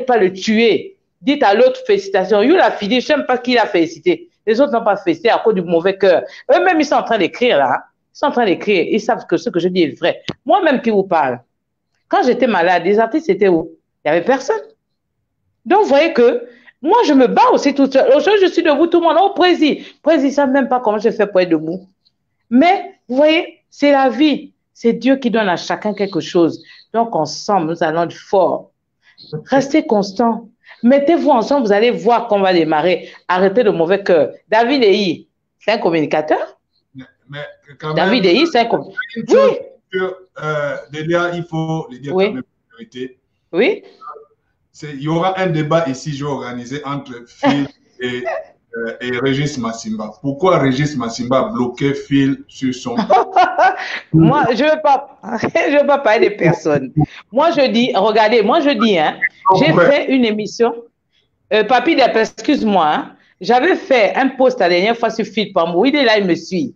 pas le tuer. Dites à l'autre félicitations. Yul a fini, je n'aime pas qui l'a félicité. Les autres n'ont pas félicité à cause du mauvais cœur. Eux-mêmes, ils sont en train d'écrire là. Ils sont en train d'écrire. Ils savent que ce que je dis est vrai. Moi-même qui vous parle, quand j'étais malade, les artistes étaient où? Il n'y avait personne. Donc, vous voyez que moi, je me bats aussi toute seule. Aujourd'hui, je suis debout, tout le monde. Oh, Président, ils ne savent même pas comment je fais pour être debout. Mais, vous voyez, c'est la vie. C'est Dieu qui donne à chacun quelque chose. Donc, ensemble, nous allons être forts. Restez constants. Mettez-vous ensemble, vous allez voir qu'on va démarrer. Arrêtez le mauvais cœur. David Eyi, c'est un communicateur. Mais quand David même, Eyi, c'est un communicateur. Oui. Delia, il faut le dire Oui. quand même la vérité. Oui. Il y aura un débat ici, je vais organiser entre Phil et Régis Massimba. Pourquoi Régis Massimba a bloqué Phil sur son... Moi, je ne veux pas parler des personnes. Moi, je dis, regardez, hein, j'ai fait une émission. Papi Dep, excuse-moi, hein, j'avais fait un post la dernière fois sur Phil Pambou. Il est là, il me suit.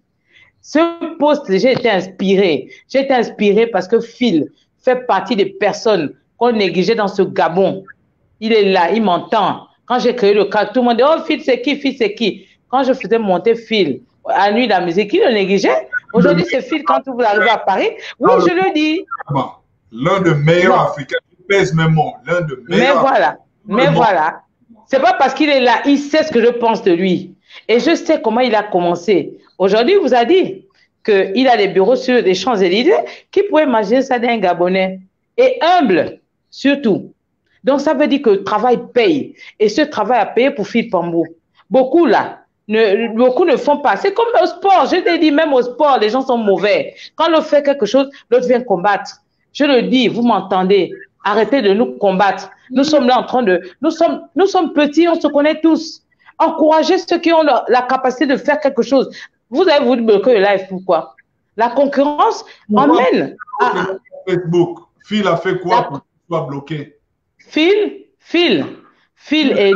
Ce post, j'ai été inspirée. J'ai été inspirée parce que Phil fait partie des personnes qu'on négligeait dans ce Gabon. Il est là, il m'entend. Quand j'ai créé le CAC, tout le monde dit, oh, Phil, c'est qui? Phil, c'est qui? Quand je faisais monter Phil à la nuit de la musique, il le négligeait. Aujourd'hui, c'est Phil, quand vous arrivez à Paris. Oui, je le dis. L'un des meilleurs Africains. Il pèse mes mots. L'un des meilleurs. Mais voilà. C'est pas parce qu'il est là, il sait ce que je pense de lui. Et je sais comment il a commencé. Aujourd'hui, il vous a dit qu'il a des bureaux sur les Champs-Élysées. Qui pourrait imaginer ça d'un Gabonais? Et humble, surtout. Donc, ça veut dire que le travail paye. Et ce travail a payé pour Phil Pambou. Beaucoup, là, beaucoup ne font pas. C'est comme au sport. Je t'ai dit, même au sport, les gens sont mauvais. Quand l'autre fait quelque chose, l'autre vient combattre. Je le dis, vous m'entendez. Arrêtez de nous combattre. Nous sommes là en train de... Nous sommes petits, on se connaît tous. Encouragez ceux qui ont la capacité de faire quelque chose. Vous avez voulu bloquer le live, pourquoi? La concurrence emmène à... Facebook. Phil a fait quoi pour qu'il soit bloqué? Phil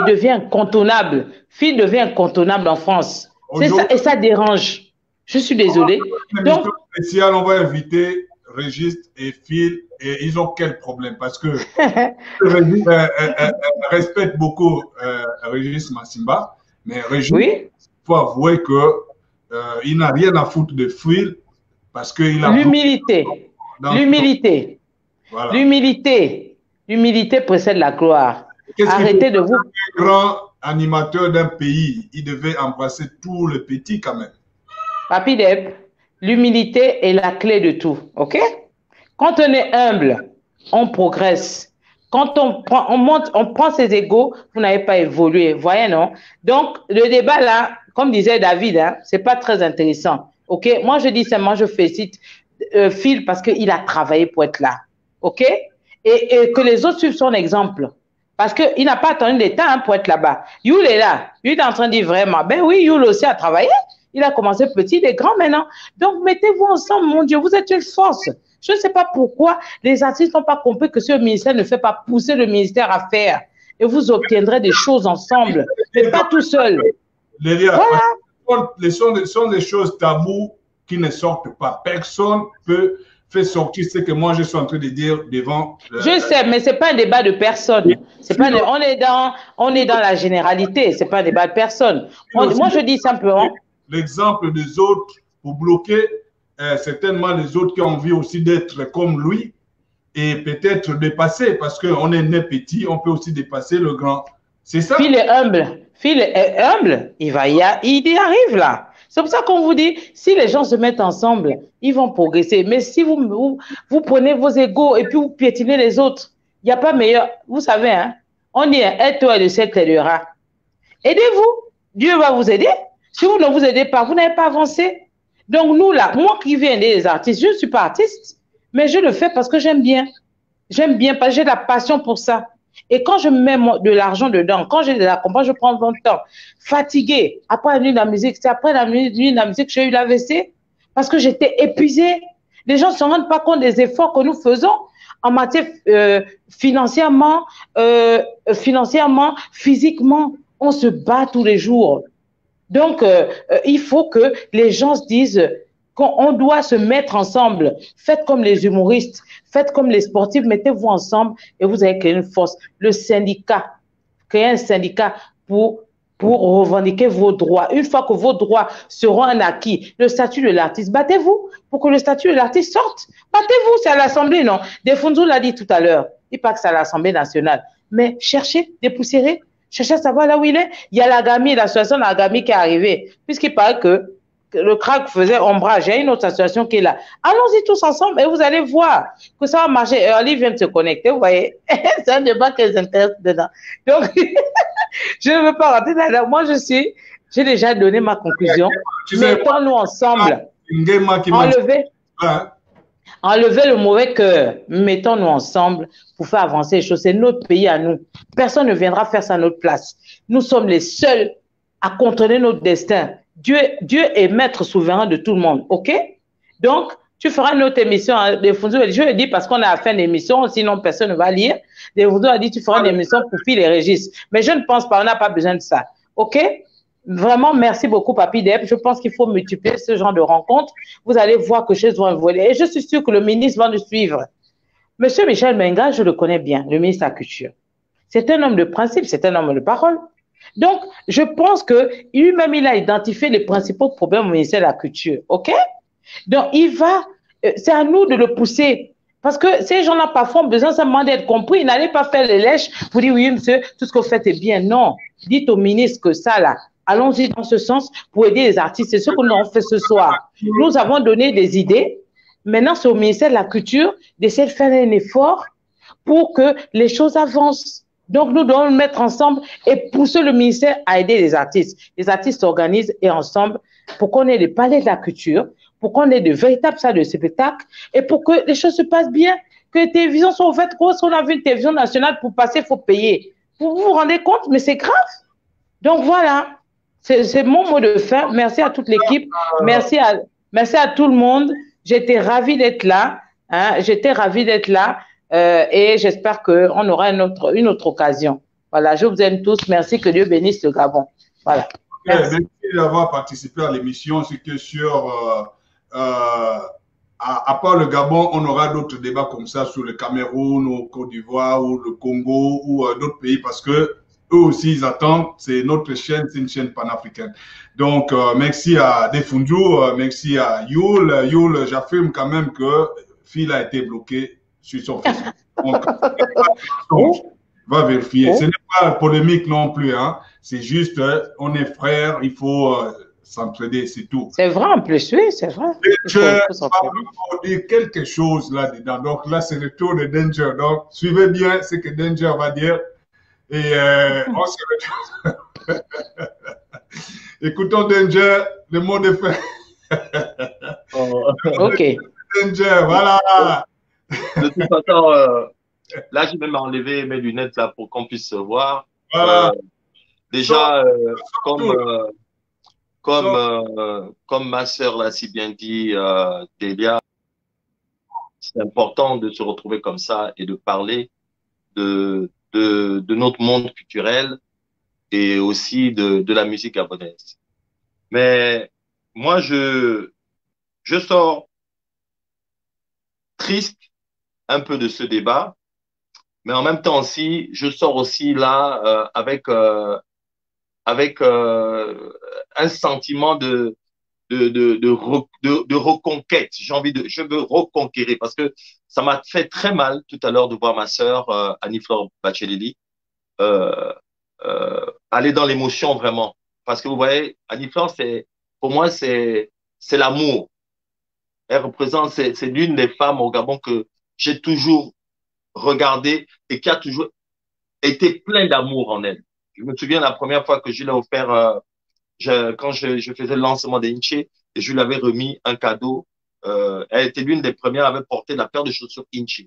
devient incontournable. Phil devient incontournable en France. C'est ça, et ça dérange. Je suis désolée. Donc, spécial, on va inviter Régis et Phil. Et ils ont quel problème? Parce que Régis respecte beaucoup Régis Massimba. Mais Régis, il faut avouer qu'il n'a rien à foutre de Phil parce qu'il a... L'humilité. L'humilité. Voilà. L'humilité précède la gloire. Arrêtez de vous... Un grand animateur d'un pays, il devait embrasser tous les petits quand même. Papi Deb, l'humilité est la clé de tout, ok? Quand on est humble, on progresse. Quand on prend ses égos, vous n'avez pas évolué, voyez, non? Donc, le débat là, comme disait David, hein, c'est pas très intéressant, ok? Moi, je dis seulement, je félicite Phil parce qu'il a travaillé pour être là, ok? Et que les autres suivent son exemple. Parce qu'il n'a pas attendu l'État hein, pour être là-bas. Yul est là. Lui, il est en train de dire vraiment, ben oui, Yul aussi a travaillé. Il a commencé petit, il est grand maintenant. Donc, mettez-vous ensemble, mon Dieu, vous êtes une force. Je ne sais pas pourquoi les artistes n'ont pas compris que ce ministère ne fait pas pousser le ministère à faire. Et vous obtiendrez des choses ensemble, mais pas tout seul. Lélia, voilà. Ce sont des choses taboues qui ne sortent pas. Personne peut faire sortir ce que moi je suis en train de dire devant. Je sais, mais ce n'est pas un débat de personne. On est dans la généralité, ce n'est pas un débat de personne. Moi, je dis simplement. L'exemple des autres pour bloquer certainement les autres qui ont envie aussi d'être comme lui et peut-être dépasser parce qu'on est né petit, on peut aussi dépasser le grand. C'est ça? Phil est humble. Phil est humble. Il y arrive là. C'est pour ça qu'on vous dit, si les gens se mettent ensemble, ils vont progresser. Mais si vous prenez vos égos et puis vous piétinez les autres, il n'y a pas meilleur. Vous savez, hein, on dit, aide-toi de cette t'aidera. Aidez-vous. Dieu va vous aider. Si vous ne vous aidez pas, vous n'avez pas avancé. Donc nous, là, moi qui viens des artistes, je ne suis pas artiste, mais je le fais parce que j'aime bien. J'aime bien parce que j'ai la passion pour ça. Et quand je mets de l'argent dedans, quand j'ai de la compagnie, je prends mon temps. Fatiguée, après la nuit de la musique, c'est après la nuit de la musique que j'ai eu l'AVC parce que j'étais épuisée. Les gens ne se rendent pas compte des efforts que nous faisons en matière financièrement, physiquement. On se bat tous les jours. Donc, il faut que les gens se disent qu'on doit se mettre ensemble. Faites comme les humoristes, faites comme les sportifs, mettez-vous ensemble et vous allez créer une force. Le syndicat, créez un syndicat pour revendiquer vos droits. Une fois que vos droits seront un acquis, le statut de l'artiste, battez-vous pour que le statut de l'artiste sorte. Battez-vous, c'est à l'Assemblée, non? Defunzo l'a dit tout à l'heure. Il parle que c'est à l'Assemblée nationale. Mais cherchez, dépoussiérez. Cherchez à savoir là où il est. Il y a l'AGAMI, l'association l'AGAMI qui est arrivée, puisqu'il paraît que le crack faisait ombrage. Il y a une autre association qui est là. Allons-y tous ensemble et vous allez voir que ça va marcher. Early vient de se connecter, vous voyez. C'est un débat qui les intéresse dedans. Donc, je ne veux pas rentrer là-dedans. Moi, j'ai déjà donné ma conclusion. Mettons-nous ensemble. Enlevez le mauvais cœur. Mettons-nous ensemble pour faire avancer les choses. C'est notre pays à nous. Personne ne viendra faire ça à notre place. Nous sommes les seuls à contrôler notre destin. Dieu est maître souverain de tout le monde. OK? Donc, tu feras une autre émission. Defunzo, je le dis parce qu'on a à faire une émission, sinon personne ne va lire. Defunzo a dit tu feras une émission pour Phil et Régis. Mais je ne pense pas, on n'a pas besoin de ça. OK? Vraiment, merci beaucoup, Papi Deb. Je pense qu'il faut multiplier ce genre de rencontres. Vous allez voir que les choses vont évoluer. Et je suis sûre que le ministre va nous suivre. Monsieur Michel Menga, je le connais bien, le ministre de la Culture. C'est un homme de principe, c'est un homme de parole. Donc, je pense que lui-même, il a identifié les principaux problèmes au ministère de la Culture. OK? Donc, c'est à nous de le pousser. Parce que ces gens-là, parfois, ont besoin simplement d'être compris. Ils n'allaient pas faire les lèches pour dire, oui, monsieur, tout ce que vous faites est bien. Non. Dites au ministre que ça, là, allons-y dans ce sens pour aider les artistes. C'est ce que nous avons fait ce soir. Nous avons donné des idées. Maintenant, c'est au ministère de la Culture d'essayer de faire un effort pour que les choses avancent. Donc, nous devons nous mettre ensemble et pousser le ministère à aider les artistes. Les artistes s'organisent et ensemble pour qu'on ait des palais de la culture, pour qu'on ait de véritables salles de spectacle et pour que les choses se passent bien. que les télévisions sont ouvertes. Si on a vu une télévision nationale, pour passer, il faut payer. Vous vous rendez compte? Mais c'est grave. Donc voilà, c'est mon mot de fin. Merci à toute l'équipe. Merci à tout le monde. J'étais ravie d'être là. Hein, j'étais ravie d'être là. Et j'espère qu'on aura une autre occasion. Voilà, je vous aime tous. Merci, que Dieu bénisse le Gabon. Voilà. Merci d'avoir participé à l'émission. C'est que à part le Gabon, on aura d'autres débats comme ça sur le Cameroun, ou Côte d'Ivoire, ou le Congo, ou d'autres pays, parce que eux aussi, ils attendent. C'est notre chaîne, c'est une chaîne panafricaine. Donc, merci à Defundu, merci à Yul. Yul, j'affirme quand même que Phil a été bloqué sur son Facebook. Donc, va vérifier. Ce n'est pas polémique non plus, hein. C'est juste, on est frères, il faut s'entraider, c'est tout. C'est vrai en plus, oui, c'est vrai. Je vais dire quelque chose là-dedans. Donc là, c'est le tour de Danger. Donc, suivez bien ce que Danger va dire. Et on se retrouve. Écoutons Danger, le mot de fin. Ok. Danger, voilà. De toute façon, là, je vais m'enlever mes lunettes là pour qu'on puisse se voir. Voilà. Déjà, comme ma sœur l'a si bien dit, Delia, c'est important de se retrouver comme ça et de parler de notre monde culturel et aussi de la musique gabonaise. Mais moi, je sors triste un peu de ce débat, mais en même temps aussi, je sors aussi là avec un sentiment de reconquête. Je veux reconquérir parce que ça m'a fait très mal tout à l'heure de voir ma sœur Annie-Flore Bacheleli aller dans l'émotion vraiment. Parce que vous voyez, Annie-Flore, pour moi, c'est l'amour. Elle représente, c'est l'une des femmes au Gabon que j'ai toujours regardé et qui a toujours été plein d'amour en elle. Je me souviens la première fois que je l'ai offert, quand je faisais le lancement d'Inche, et je lui avais remis un cadeau. Elle était l'une des premières à avoir porté la paire de chaussures Inche,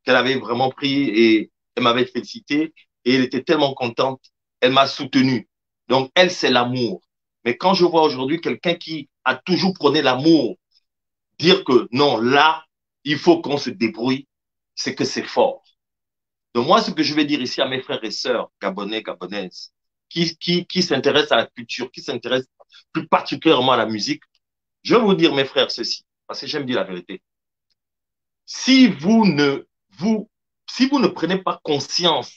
qu'elle avait vraiment pris et elle m'avait félicité et elle était tellement contente. Elle m'a soutenu. Donc, elle, c'est l'amour. Mais quand je vois aujourd'hui quelqu'un qui a toujours prôné l'amour, dire que non, là, il faut qu'on se débrouille, c'est que c'est fort. Donc moi, ce que je vais dire ici à mes frères et sœurs gabonais, gabonaises, qui s'intéressent à la culture, qui s'intéressent plus particulièrement à la musique, je vais vous dire, mes frères, ceci, parce que j'aime dire la vérité. Si vous ne prenez pas conscience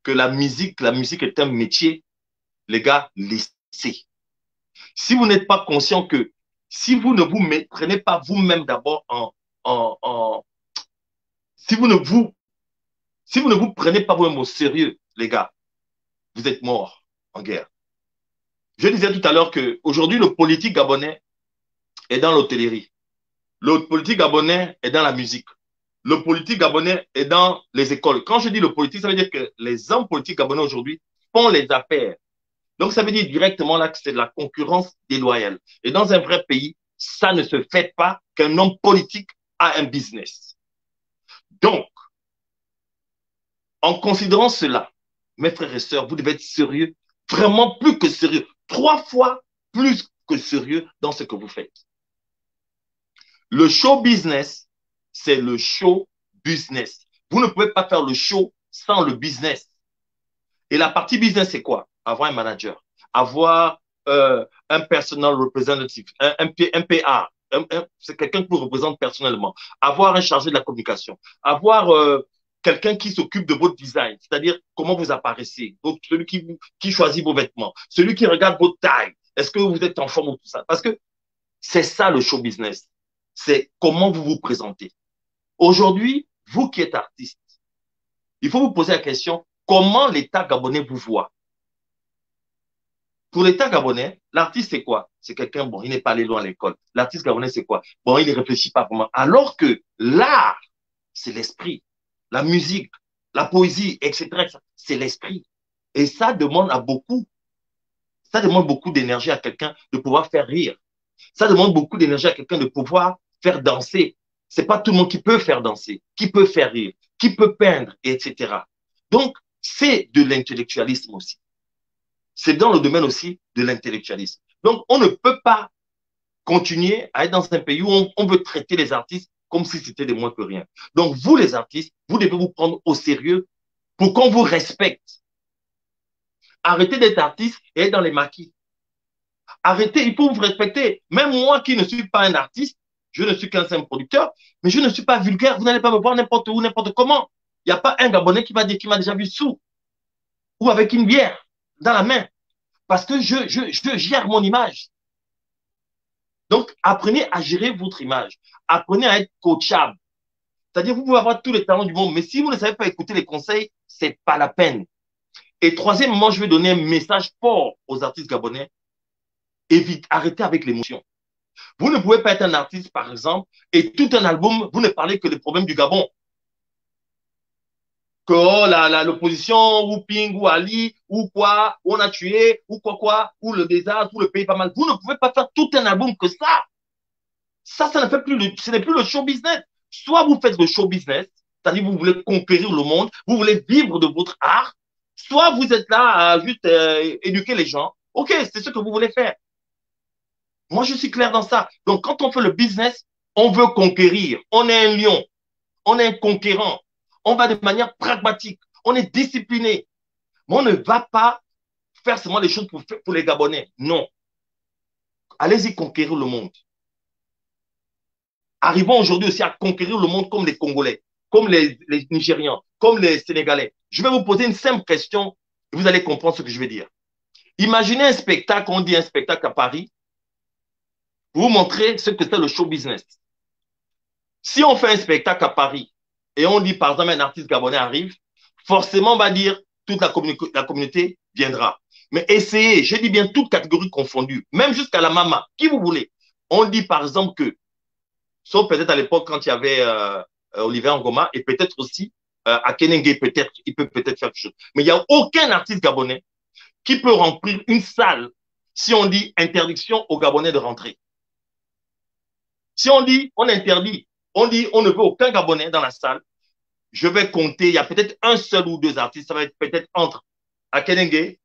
que la musique est un métier, les gars, laissez. Si vous n'êtes pas conscient que si vous ne vous prenez pas vous-même d'abord si vous ne vous prenez pas vous-même au sérieux, les gars, vous êtes morts en guerre. Je disais tout à l'heure qu'aujourd'hui, le politique gabonais est dans l'hôtellerie. Le politique gabonais est dans la musique. Le politique gabonais est dans les écoles. Quand je dis le politique, ça veut dire que les hommes politiques gabonais aujourd'hui font les affaires. Donc, ça veut dire directement là que c'est de la concurrence déloyale. Et dans un vrai pays, ça ne se fait pas qu'un homme politique a un business. Donc, en considérant cela, mes frères et sœurs, vous devez être sérieux, vraiment plus que sérieux, 3 fois plus que sérieux dans ce que vous faites. Le show business, c'est le show business. Vous ne pouvez pas faire le show sans le business. Et la partie business, c'est quoi? Avoir un manager, avoir un personal representative, un PA, c'est quelqu'un qui vous représente personnellement, avoir un chargé de la communication, avoir quelqu'un qui s'occupe de votre design, c'est-à-dire comment vous apparaissez, celui qui choisit vos vêtements, celui qui regarde votre taille, est-ce que vous êtes en forme ou tout ça? Parce que c'est ça le show business, c'est comment vous vous présentez. Aujourd'hui, vous qui êtes artiste, il faut vous poser la question, comment l'État gabonais vous voit? Pour l'État gabonais, l'artiste, c'est quoi? C'est quelqu'un, bon, il n'est pas allé loin à l'école. L'artiste gabonais, c'est quoi? Bon, il ne réfléchit pas vraiment. Alors que l'art, c'est l'esprit. La musique, la poésie, etc., c'est l'esprit. Et ça demande beaucoup d'énergie à quelqu'un de pouvoir faire rire. Ça demande beaucoup d'énergie à quelqu'un de pouvoir faire danser. C'est pas tout le monde qui peut faire danser, qui peut faire rire, qui peut peindre, etc. Donc, c'est de l'intellectualisme aussi. C'est dans le domaine aussi de l'intellectualisme. Donc, on ne peut pas continuer à être dans un pays où on veut traiter les artistes comme si c'était des moins que rien. Donc, vous, les artistes, vous devez vous prendre au sérieux pour qu'on vous respecte. Arrêtez d'être artiste et être dans les maquis. Arrêtez, il faut vous respecter. Même moi qui ne suis pas un artiste, je ne suis qu'un simple producteur, mais je ne suis pas vulgaire. Vous n'allez pas me voir n'importe où, n'importe comment. Il n'y a pas un Gabonais qui m'a dit qu'il m'a déjà vu sous ou avec une bière dans la main parce que je gère mon image. Donc, apprenez à gérer votre image. Apprenez à être coachable. C'est-à-dire, vous pouvez avoir tous les talents du monde, mais si vous ne savez pas écouter les conseils, c'est pas la peine. Et troisièmement, je vais donner un message fort aux artistes gabonais. Évite, arrêtez avec l'émotion. Vous ne pouvez pas être un artiste, par exemple, et tout un album, vous ne parlez que des problèmes du Gabon. Que oh, l'opposition, ou Ping, ou Ali, ou quoi, ou on a tué, ou quoi, ou le désastre, ou le pays pas mal. Vous ne pouvez pas faire tout un album que ça. Ça ne fait plus ce n'est plus le show business. Soit vous faites le show business, c'est-à-dire vous voulez conquérir le monde, vous voulez vivre de votre art, soit vous êtes là à juste éduquer les gens. Ok, c'est ce que vous voulez faire. Moi, je suis clair dans ça. Donc, quand on fait le business, on veut conquérir. On est un lion. On est un conquérant. On va de manière pragmatique. On est discipliné. Mais on ne va pas faire seulement les choses pour les Gabonais. Non. Allez-y conquérir le monde. Arrivons aujourd'hui aussi à conquérir le monde comme les Congolais, comme les Nigérians, comme les Sénégalais. Je vais vous poser une simple question et vous allez comprendre ce que je vais dire. Imaginez un spectacle, on dit un spectacle à Paris, pour vous montrer ce que c'est le show business. Si on fait un spectacle à Paris et on dit, par exemple, un artiste gabonais arrive, forcément, on va dire, toute la communauté viendra. Mais essayez, je dis bien toutes catégories confondues, même jusqu'à la mama, qui vous voulez. On dit, par exemple, que, sauf peut-être à l'époque quand il y avait Oliver Ngoma, et peut-être aussi à Kenenge, peut-être, il peut peut-être faire quelque chose. Mais il n'y a aucun artiste gabonais qui peut remplir une salle si on dit interdiction aux Gabonais de rentrer. Si on dit, on interdit, on dit, on ne veut aucun Gabonais dans la salle, je vais compter, il y a peut-être un seul ou deux artistes, ça va être peut-être entre Akenenge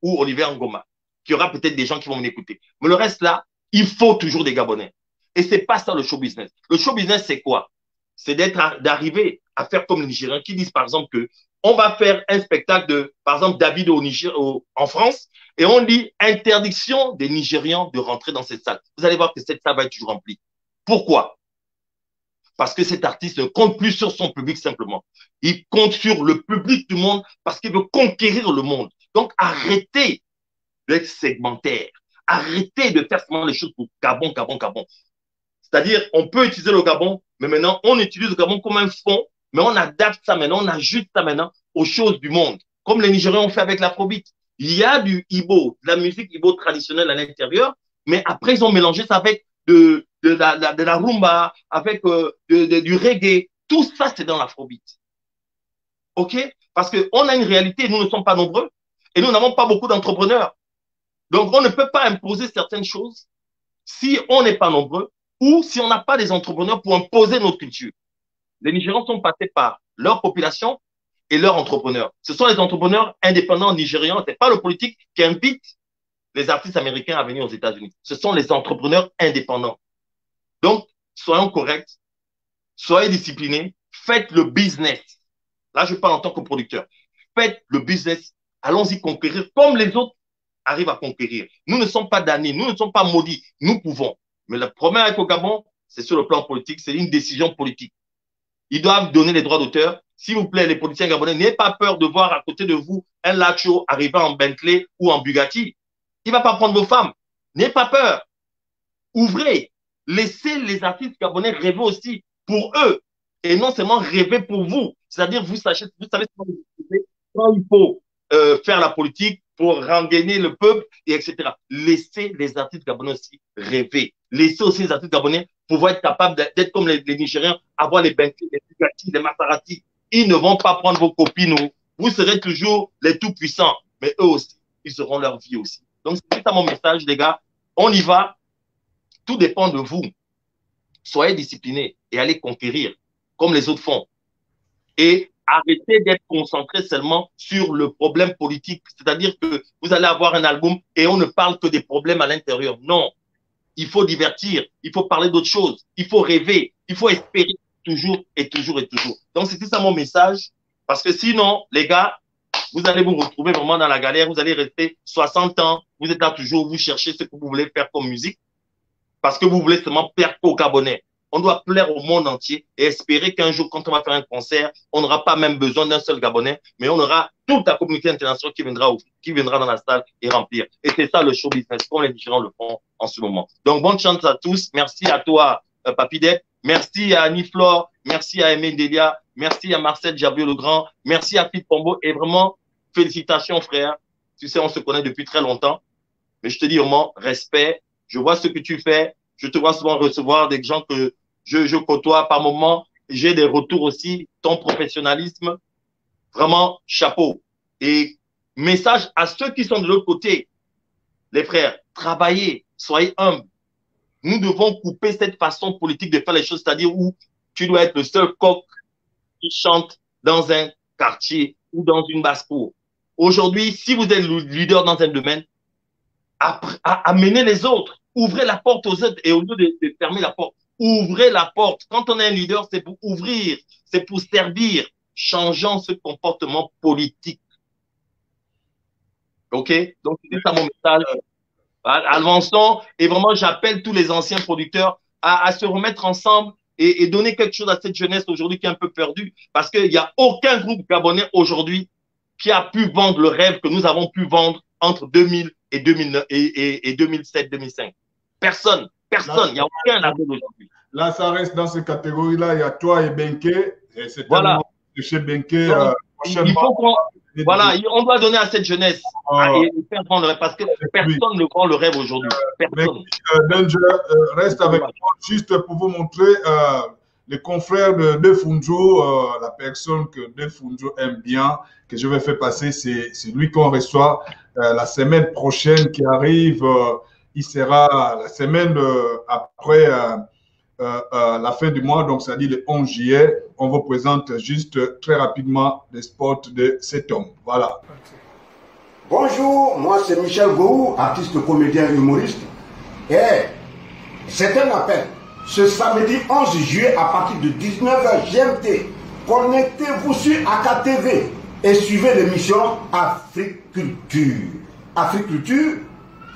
ou Oliver Ngoma, qu'il y aura peut-être des gens qui vont m'écouter. Mais le reste là, il faut toujours des Gabonais. Et c'est pas ça le show business. Le show business, c'est quoi? C'est d'arriver à faire comme les Nigériens qui disent par exemple que on va faire un spectacle de, par exemple, David en France, et on dit interdiction des Nigérians de rentrer dans cette salle. Vous allez voir que cette salle va être toujours remplie. Pourquoi? Parce que cet artiste ne compte plus sur son public simplement. Il compte sur le public du monde parce qu'il veut conquérir le monde. Donc, arrêtez d'être segmentaire. Arrêtez de faire seulement les choses pour Gabon. C'est-à-dire, on peut utiliser le Gabon, mais maintenant, on utilise le Gabon comme un fond, mais on adapte ça maintenant, on ajoute ça maintenant aux choses du monde. Comme les Nigériens ont fait avec l'afrobeat. Il y a du Igbo, de la musique Igbo traditionnelle à l'intérieur, mais après, ils ont mélangé ça avec de la rumba, avec du reggae. Tout ça, c'est dans l'afrobeat. OK? Parce qu'on a une réalité, nous ne sommes pas nombreux, et nous n'avons pas beaucoup d'entrepreneurs. Donc, on ne peut pas imposer certaines choses si on n'est pas nombreux ou si on n'a pas des entrepreneurs pour imposer notre culture. Les Nigérians sont passés par leur population et leurs entrepreneurs. Ce sont les entrepreneurs indépendants nigérians. Ce n'est pas le politique qui invite les artistes américains à venir aux États-Unis. Ce sont les entrepreneurs indépendants. Donc, soyons corrects, soyez disciplinés, faites le business. Là, je parle en tant que producteur. Faites le business. Allons-y conquérir comme les autres arrivent à conquérir. Nous ne sommes pas damnés, nous ne sommes pas maudits. Nous pouvons. Mais le problème avec le Gabon, c'est sur le plan politique, c'est une décision politique. Ils doivent donner les droits d'auteur. S'il vous plaît, les politiciens gabonais, n'ayez pas peur de voir à côté de vous un Lacho arriver en Bentley ou en Bugatti. Il ne va pas prendre vos femmes. N'ayez pas peur. Ouvrez. Laissez les artistes gabonais rêver aussi pour eux et non seulement rêver pour vous. C'est-à-dire, vous savez quand il faut faire la politique pour rengainer le peuple, et etc. Laissez les artistes gabonais aussi rêver. Laissez aussi les artistes gabonais pouvoir être capables d'être comme les Nigériens, avoir les Bentley, les Bugatti, les Maserati. Ils ne vont pas prendre vos copines. Vous serez toujours les tout-puissants. Mais eux aussi, ils auront leur vie aussi. Donc, c'est ça mon message, les gars. On y va. Tout dépend de vous. soyez disciplinés et allez conquérir comme les autres font. Et arrêtez d'être concentré seulement sur le problème politique. C'est-à-dire que vous allez avoir un album et on ne parle que des problèmes à l'intérieur. Non, il faut divertir, il faut parler d'autres choses, il faut rêver, il faut espérer toujours et toujours et toujours. Donc, c'était ça mon message. Parce que sinon, les gars, vous allez vous retrouver vraiment dans la galère. Vous allez rester 60 ans. Vous êtes là toujours, vous cherchez ce que vous voulez faire comme musique. Parce que vous voulez seulement plaire aux Gabonais. On doit plaire au monde entier et espérer qu'un jour, quand on va faire un concert, on n'aura pas même besoin d'un seul Gabonais, mais on aura toute la communauté internationale qui viendra dans la salle et remplir. Et c'est ça le show business, comme les différents le font en ce moment. Donc, bonne chance à tous. Merci à toi, Papi Dep. Merci à Annie Flore. Merci à Aimé Delia. Merci à Marcel Javier-Legrand. Merci à Philippe Pombo. Et vraiment, félicitations, frère. Tu sais, on se connaît depuis très longtemps. Mais je te dis vraiment, respect. Je vois ce que tu fais. Je te vois souvent recevoir des gens que je côtoie par moment. J'ai des retours aussi. Ton professionnalisme, vraiment, chapeau. Et message à ceux qui sont de l'autre côté. Les frères, travaillez, soyez humbles. Nous devons couper cette façon politique de faire les choses, c'est-à-dire où tu dois être le seul coq qui chante dans un quartier ou dans une basse-cour. Aujourd'hui, si vous êtes le leader dans un domaine, amenez les autres. Ouvrez la porte aux autres et au lieu de fermer la porte, ouvrez la porte. Quand on est un leader, c'est pour ouvrir, c'est pour servir. Changeons ce comportement politique. OK? Donc, c'est ça mon message. Avançons. Et vraiment, j'appelle tous les anciens producteurs à se remettre ensemble et donner quelque chose à cette jeunesse aujourd'hui qui est un peu perdue. Parce qu'il n'y a aucun groupe gabonais aujourd'hui qui a pu vendre le rêve que nous avons pu vendre entre 2000 et 2007-2005. Personne. Il n'y a aucun label aujourd'hui. Là, ça reste dans ces catégories-là. Il y a toi et Benke. Et c'est voilà. De chez Benke. Il faut qu'on... Voilà, on doit donner à cette jeunesse et faire prendre le rêve parce que personne ne prend le rêve aujourd'hui. Personne. Danger, reste avec moi juste pour vous montrer les confrères de Funjo, la personne que De Funjo aime bien, que je vais faire passer, c'est lui qu'on reçoit la semaine prochaine qui arrive. Il sera la semaine après la fin du mois, donc ça dit le 11 juillet. On vous présente juste très rapidement les spots de cet homme. Voilà. Bonjour, moi c'est Michel Gou, artiste, comédien, humoriste. Et c'est un appel. Ce samedi 11 juillet à partir de 19h GMT, connectez-vous sur AKTV et suivez l'émission Afrique Culture. Afrique Culture,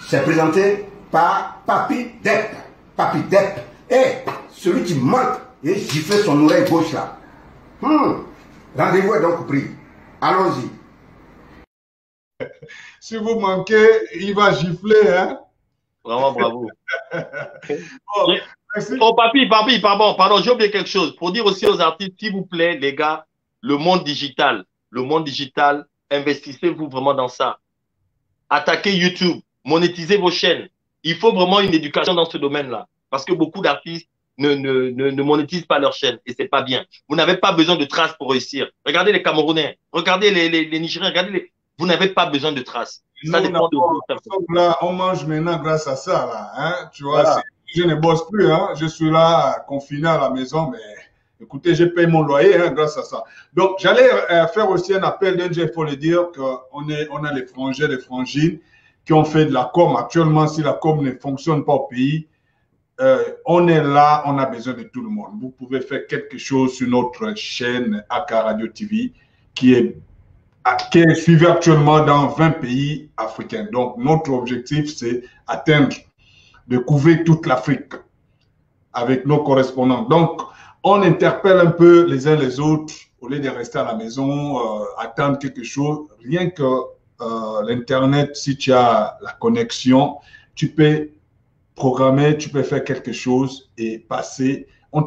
c'est présenté par Papi Dep. Papi Dep. Et celui qui manque et gifle son oreille gauche là. Rendez-vous est donc pris. Allons-y. Si vous manquez, il va gifler, hein? Vraiment bravo. Oh, papi, pardon, j'ai oublié quelque chose. Pour dire aussi aux artistes, s'il vous plaît, les gars, le monde digital, investissez-vous vraiment dans ça. Attaquez YouTube, monétisez vos chaînes. Il faut vraiment une éducation dans ce domaine-là. Parce que beaucoup d'artistes ne monétisent pas leur chaîne et c'est pas bien. Vous n'avez pas besoin de traces pour réussir. Regardez les Camerounais, regardez les Nigériens, regardez vous n'avez pas besoin de traces. Ça dépend de vous. Là, on mange maintenant grâce à ça, là, hein. Tu vois, voilà. Je ne bosse plus, hein. Je suis là, confiné à la maison, mais écoutez, je paye mon loyer, hein, grâce à ça. Donc, j'allais faire aussi un appel d'un il faut le dire qu'on a les frangins, les frangines qui ont fait de la com. Actuellement, si la com ne fonctionne pas au pays, on est là, on a besoin de tout le monde. Vous pouvez faire quelque chose sur notre chaîne AK Radio TV qui est suivi actuellement dans 20 pays africains. Donc, notre objectif, c'est de couvrir toute l'Afrique avec nos correspondants. Donc, on interpelle un peu les uns les autres au lieu de rester à la maison, attendre quelque chose. Rien que l'Internet, si tu as la connexion, tu peux programmer, tu peux faire quelque chose et passer. On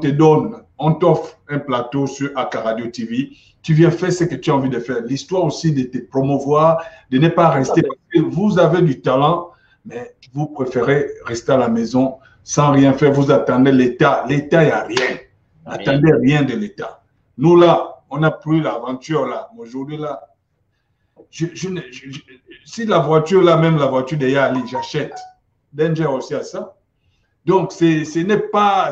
t'offre un plateau sur AK Radio TV. Tu viens faire ce que tu as envie de faire. L'histoire aussi de te promouvoir, de ne pas rester. Parce que vous avez du talent, mais vous préférez rester à la maison sans rien faire. Vous attendez l'État. L'État, il n'y a rien. Attendez rien de l'État. Nous, là, on n'a plus l'aventure, là. Aujourd'hui, là, si la voiture, là, même la voiture de Yali, j'achète. Danger aussi à ça. Donc, ce n'est pas,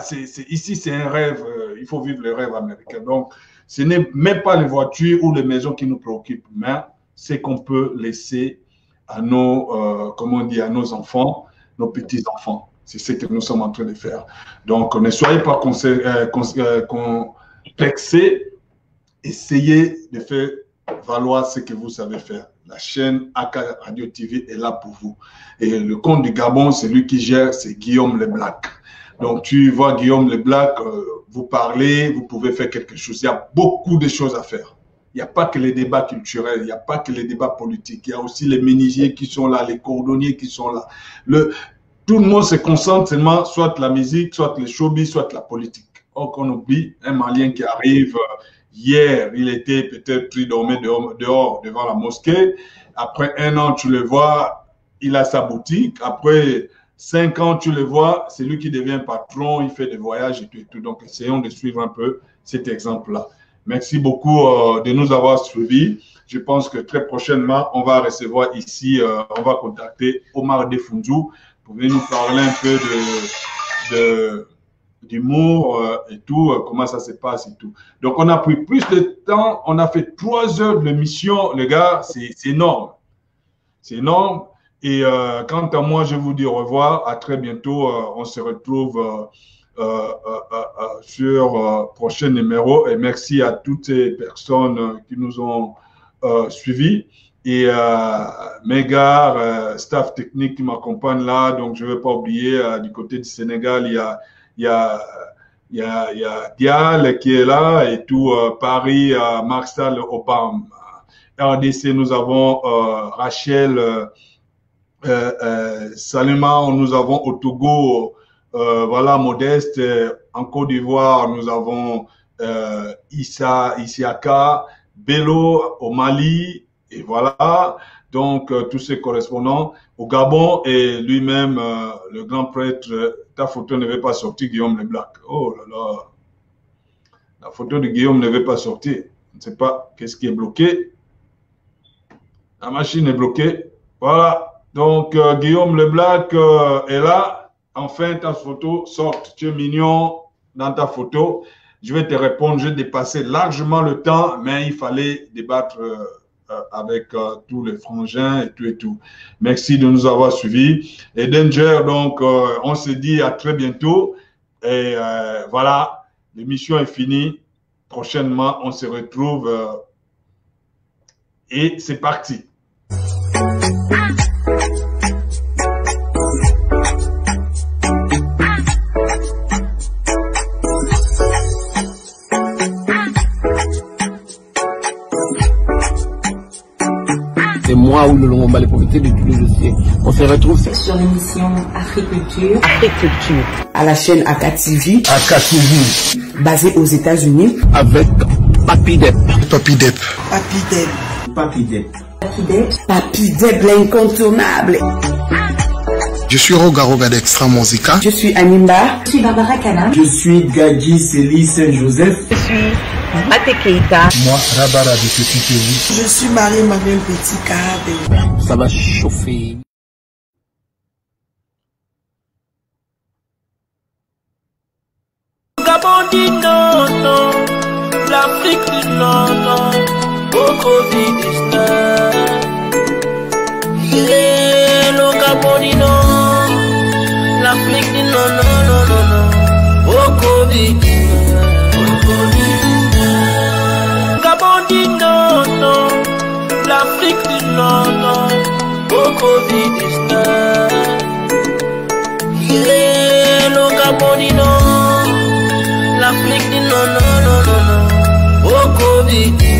ici, c'est un rêve, il faut vivre le rêve américain. Donc, ce n'est même pas les voitures ou les maisons qui nous préoccupent, mais c'est qu'on peut laisser à nos, comment on dit, à nos enfants, nos petits-enfants. C'est ce que nous sommes en train de faire. Donc, ne soyez pas complexés, essayez de faire valoir ce que vous savez faire. La chaîne AK Radio TV est là pour vous. Et le compte du Gabon, c'est lui qui gère, c'est Guillaume Leblac. Donc, tu vois Guillaume Leblac, vous parlez, vous pouvez faire quelque chose. Il y a beaucoup de choses à faire. Il n'y a pas que les débats culturels, il n'y a pas que les débats politiques. Il y a aussi les menuisiers qui sont là, les cordonniers qui sont là. Tout le monde se concentre seulement, soit la musique, soit le showbiz, soit la politique. Or, qu'on oublie un Malien qui arrive... Hier, il était peut-être pris dormir dehors devant la mosquée. Après 1 an, tu le vois, il a sa boutique. Après 5 ans, tu le vois, c'est lui qui devient patron, il fait des voyages et tout et tout. Donc, essayons de suivre un peu cet exemple-là. Merci beaucoup de nous avoir suivis. Je pense que très prochainement, on va recevoir ici, on va contacter Omar Defundu pour venir nous parler un peu d'humour et tout, comment ça se passe et tout. Donc, on a pris plus de temps, on a fait 3 heures de l'émission, les gars, c'est énorme. C'est énorme. Et quant à moi, je vous dis au revoir, à très bientôt, on se retrouve sur prochain numéro et merci à toutes ces personnes qui nous ont suivis. Et mes gars, staff technique qui m'accompagne là, donc je ne vais pas oublier, du côté du Sénégal, il y a Dial qui est là et tout, Paris, Marcel Obama. RDC, nous avons Rachel Salima, nous avons au Togo, voilà, Modeste. En Côte d'Ivoire, nous avons Isiaka, Bello au Mali, et voilà. Donc, tous ces correspondants au Gabon et lui-même, le grand prêtre, ta photo ne veut pas sortir, Guillaume Leblac. Oh là là. La photo de Guillaume ne veut pas sortir. Je ne sais pas qu'est-ce qui est bloqué. La machine est bloquée. Voilà. Donc, Guillaume Leblac est là. Enfin, ta photo sort. Tu es mignon dans ta photo. Je vais te répondre. J'ai dépassé largement le temps, mais il fallait débattre avec tous les frangins et tout et tout. Merci de nous avoir suivis. Et Danger, donc, on se dit à très bientôt. Et voilà, l'émission est finie. Prochainement, on se retrouve. Et c'est parti. C'est moi ou le Longomba, les pauvretés de tous les dossiers. On se retrouve sur l'émission Africulture. Africulture. À la chaîne AKTV. AKTV. Basée aux États-Unis. Avec Papi Dep. Papi Dep. Papi Dep. Papi Dep. Papi Dep. Papi Dep, l'incontournable. Je suis Roga Roga d'Extra Musica. Je suis Animba. Je suis Barbara Kana. Je suis Gadji Célie Saint-Joseph. Je suis Mate Keita. Moi, Rabara de Petit Kéli. Je suis Marie-Marielle Petit Carabé. Ça va chauffer. Gabon dit non, non. L'Afrique dit non, non. Au Covid-19. Le Gabon dit non. L'Afrique dit non, non, non, non, non. Au Covid-19. Gabon dit non, non. L'Afrique dit non, non. Au Covid-19. Le Gabon dit non. L'Afrique dit non, non, non, non, non. Au Covid-19.